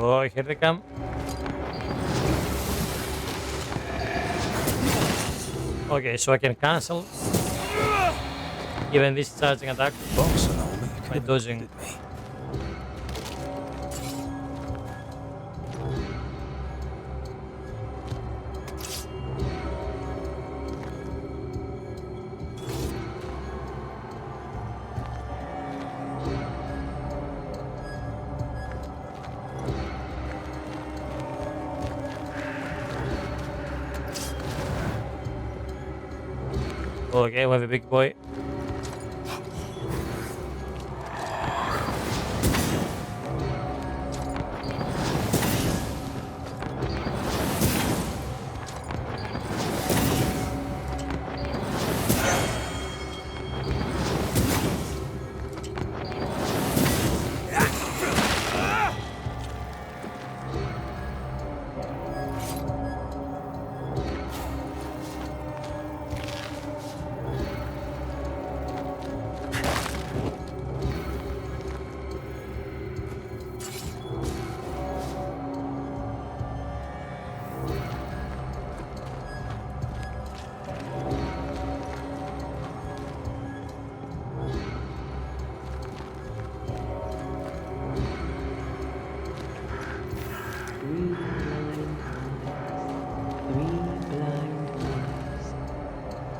Oh, here they come. Okay, so I can cancel. Even this charging attack. Boss and all, but you By could dodging. me. Okay, we have a big boy.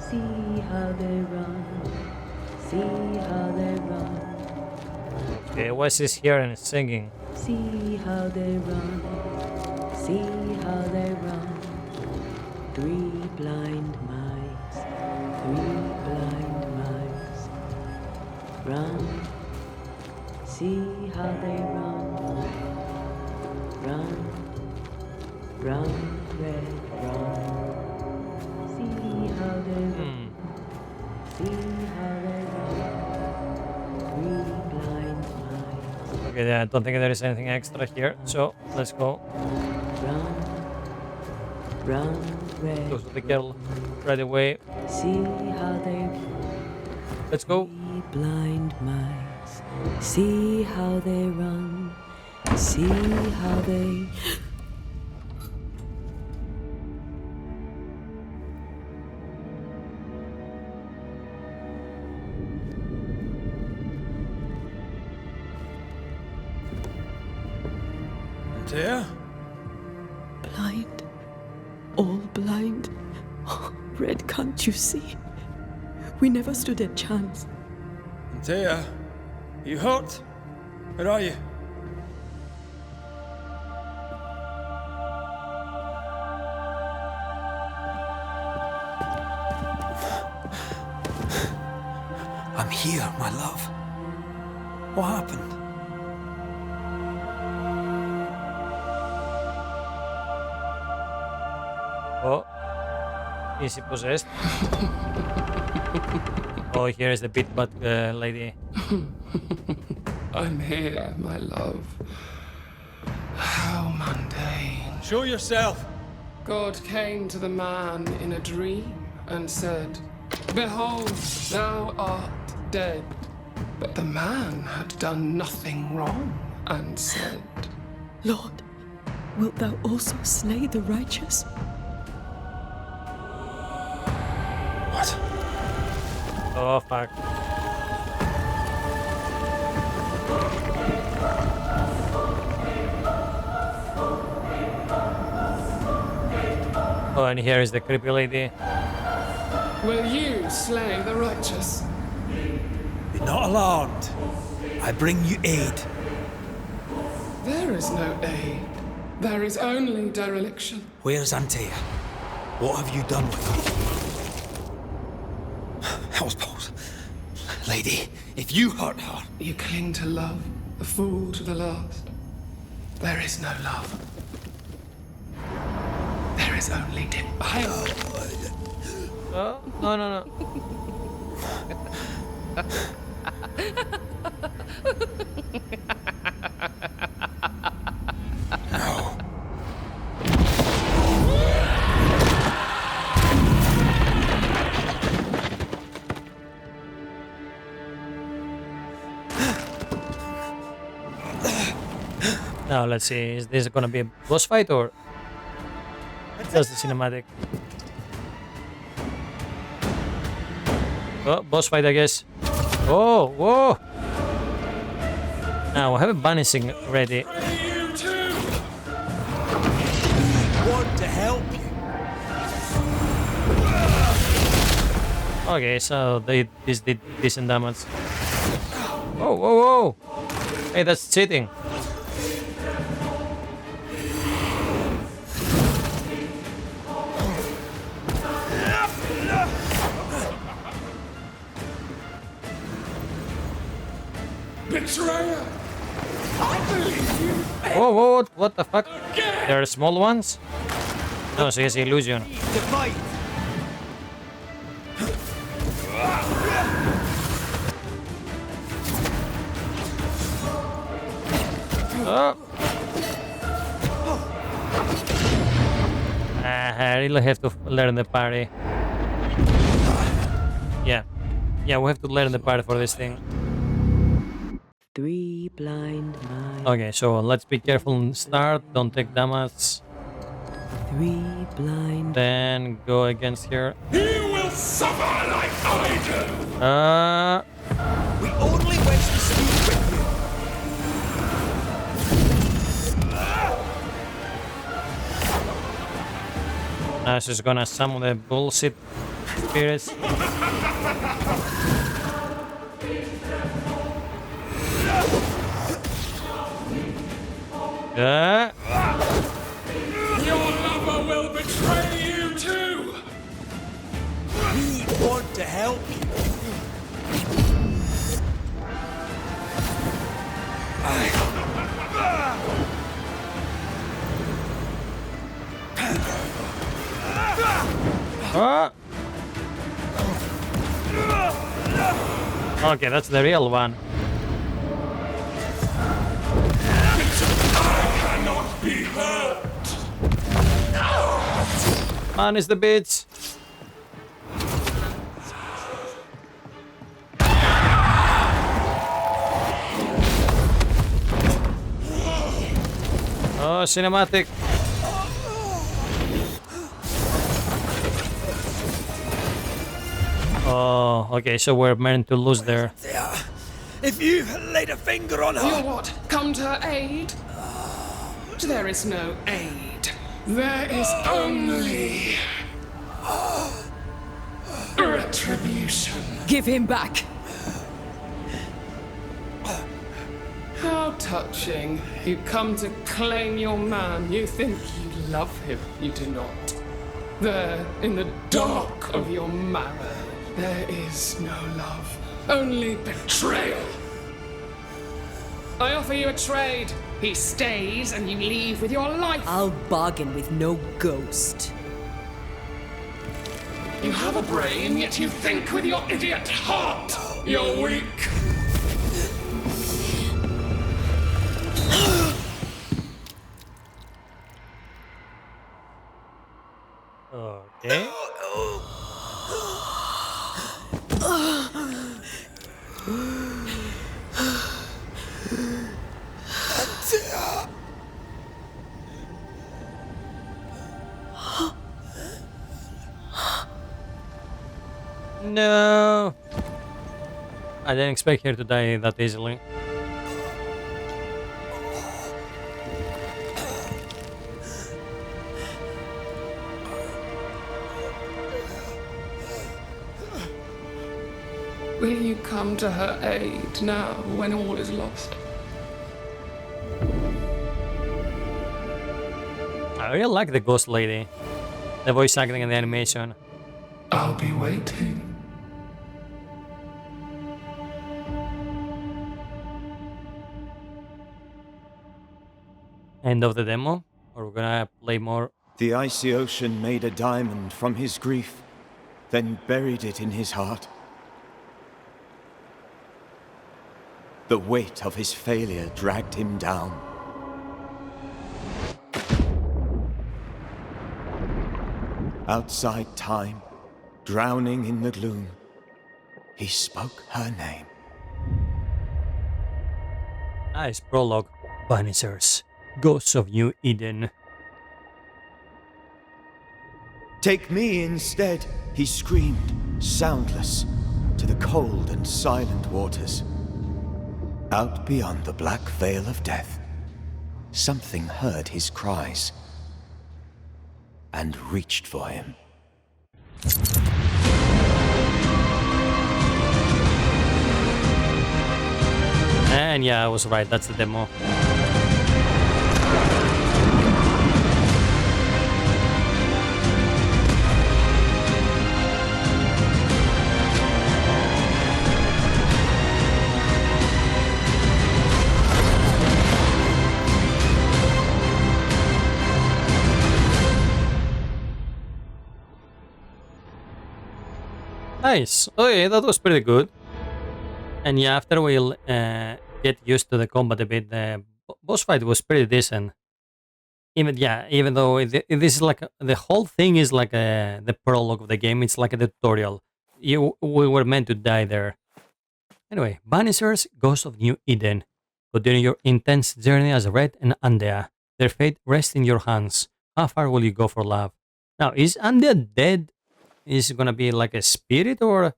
See how they run, see how they run. Okay, what's this here and singing? See how they run, see how they run. Three blind mice, three blind mice. Run, see how they run. Run, run, red, run. See how they run, see how they run. Three blind mice. Okay, I don't think there is anything extra here, so let's go. Run, run, red. Go to the girl right away. See how they. Let's go. Three blind mice. See how they run. See how they. There? Blind. All blind. Oh, Red, can't you see? We never stood a chance. Antea, you hurt? Where are you? I'm here, my love. What happened? Oh, is he possessed? Oh, here is the bit butt lady. I'm here, my love. How mundane. Show yourself! God came to the man in a dream and said, "Behold, thou art dead." But the man had done nothing wrong and said, Lord, wilt thou also slay the righteous? What? Oh, fuck. Oh, and here is the creepy lady. "Will you slay the righteous?" Be not alarmed. I bring you aid. There is no aid. There is only dereliction. Where's Antea? What have you done with her? Hellsballs. Lady, if you hurt her... You cling to love, a fool to the last. There is no love. There is only denial. Oh, no, no, no. No. Now let's see, is this gonna be a boss fight or just the cinematic? Oh, boss fight, I guess. Oh, whoa! Now I have a banishing ready. Want to help you. Okay, so this did decent damage. Whoa, whoa, whoa! Hey, that's cheating. Betrayer! I believe you. Whoa, whoa, what the fuck? There are small ones? No, so it's illusion. To fight. Oh. I really have to learn the parry. Yeah. Yeah, we have to learn the parry for this thing. 3 blind mice. Okay, so let's be careful and start. Don't take damage. 3 blind. Then go against here. He will suffer like I do. We only went to speak with you. Now she's gonna summon the bullshit spirits. Your lover will betray you too. We want to help you. Okay, that's the real one. I cannot be hurt. Man is the bitch. Oh, cinematic. Oh, okay, so we're meant to lose there. If you laid a finger on her. You what? Come to her aid? There is no aid. There is only retribution. Give him back. How touching. You come to claim your man. You think you love him. You do not. There, in the dark of your marrow, there is no love. Only betrayal. I offer you a trade. He stays and you leave with your life. I'll bargain with no ghost. You have a brain, yet you think with your idiot heart. You're weak. Okay. No. I didn't expect her to die that easily. Will you come to her aid now when all is lost? I really like the ghost lady. The voice acting and the animation. I'll be waiting. End of the demo? Or we're gonna play more? The icy ocean made a diamond from his grief, then buried it in his heart. The weight of his failure dragged him down. Outside time, drowning in the gloom, he spoke her name. Nice prologue. Banishers, ghosts of New Eden. Take me instead, he screamed, soundless. to the cold and silent waters. Out beyond the black veil of death, something heard his cries and reached for him. And yeah, I was right, that's the demo. Nice. Okay, that was pretty good. And yeah, after we'll get used to the combat a bit, the boss fight was pretty decent. Even though this is like the whole thing is like the prologue of the game. It's like a tutorial. We were meant to die there. Anyway, Banishers, Ghost of New Eden. Continue your intense journey as Red and Andea. Their fate rests in your hands. How far will you go for love? Now, is Andea dead? Is it gonna be like a spirit or...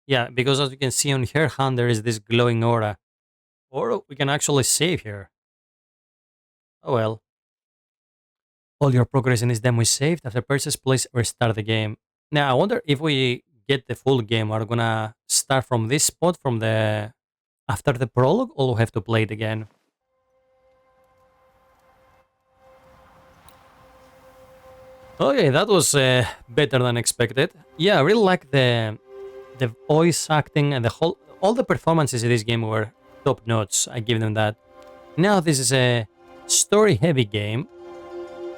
Yeah, because as you can see on her hand, there is this glowing aura. Or we can actually save her. Oh well. All your progress in this demo is saved. After purchase, please restart the game. Now, I wonder if we get the full game, are we gonna start from this spot, from the... after the prologue, or we have to play it again? Okay, that was better than expected. Yeah, I really like the voice acting and all the performances in this game were top notch. I give them that. Now this is a story-heavy game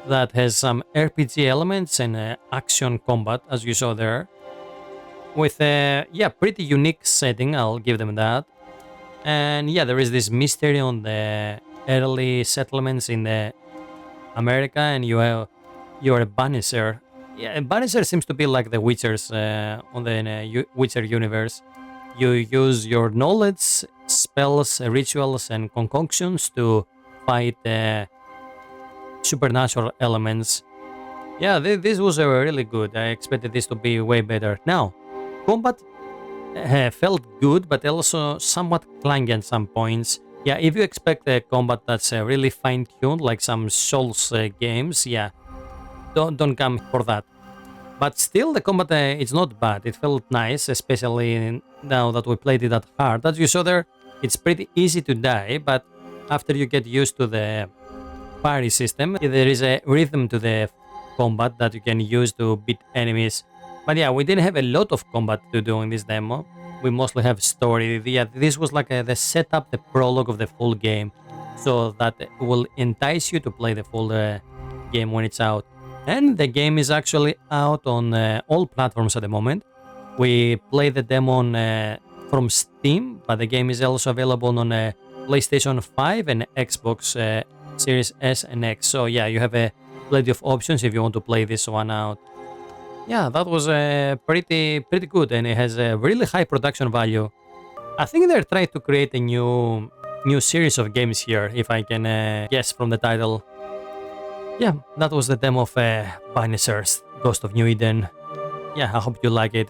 that has some RPG elements and action combat, as you saw there, with a pretty unique setting. I'll give them that. And yeah, there is this mystery on the early settlements in the America, and you are a Banisher. Yeah, a Banisher seems to be like the Witchers on the Witcher universe. You use your knowledge, spells, rituals, and concoctions to fight supernatural elements. Yeah, this was really good. I expected this to be way better. Now, combat felt good, but also somewhat clunky at some points. Yeah, if you expect a combat that's really fine-tuned, like some Souls games, yeah, don't come for that. But still, the combat it's not bad. It felt nice, especially now that we played it at hard. As you saw there, it's pretty easy to die, but after you get used to the parry system, there is a rhythm to the combat that you can use to beat enemies. But yeah, we didn't have a lot of combat to do in this demo. We mostly have story. Yeah, this was like the setup, the prologue of the full game, so that will entice you to play the full game when it's out. And the game is actually out on all platforms at the moment. We played the demo from Steam, but the game is also available on PlayStation 5 and Xbox Series S and X. So yeah, you have plenty of options if you want to play this one out. Yeah, that was pretty good, and it has a really high production value. I think they're trying to create a new series of games here, if I can guess from the title. Yeah, that was the demo of Banishers, Ghost of New Eden. Yeah, I hope you like it.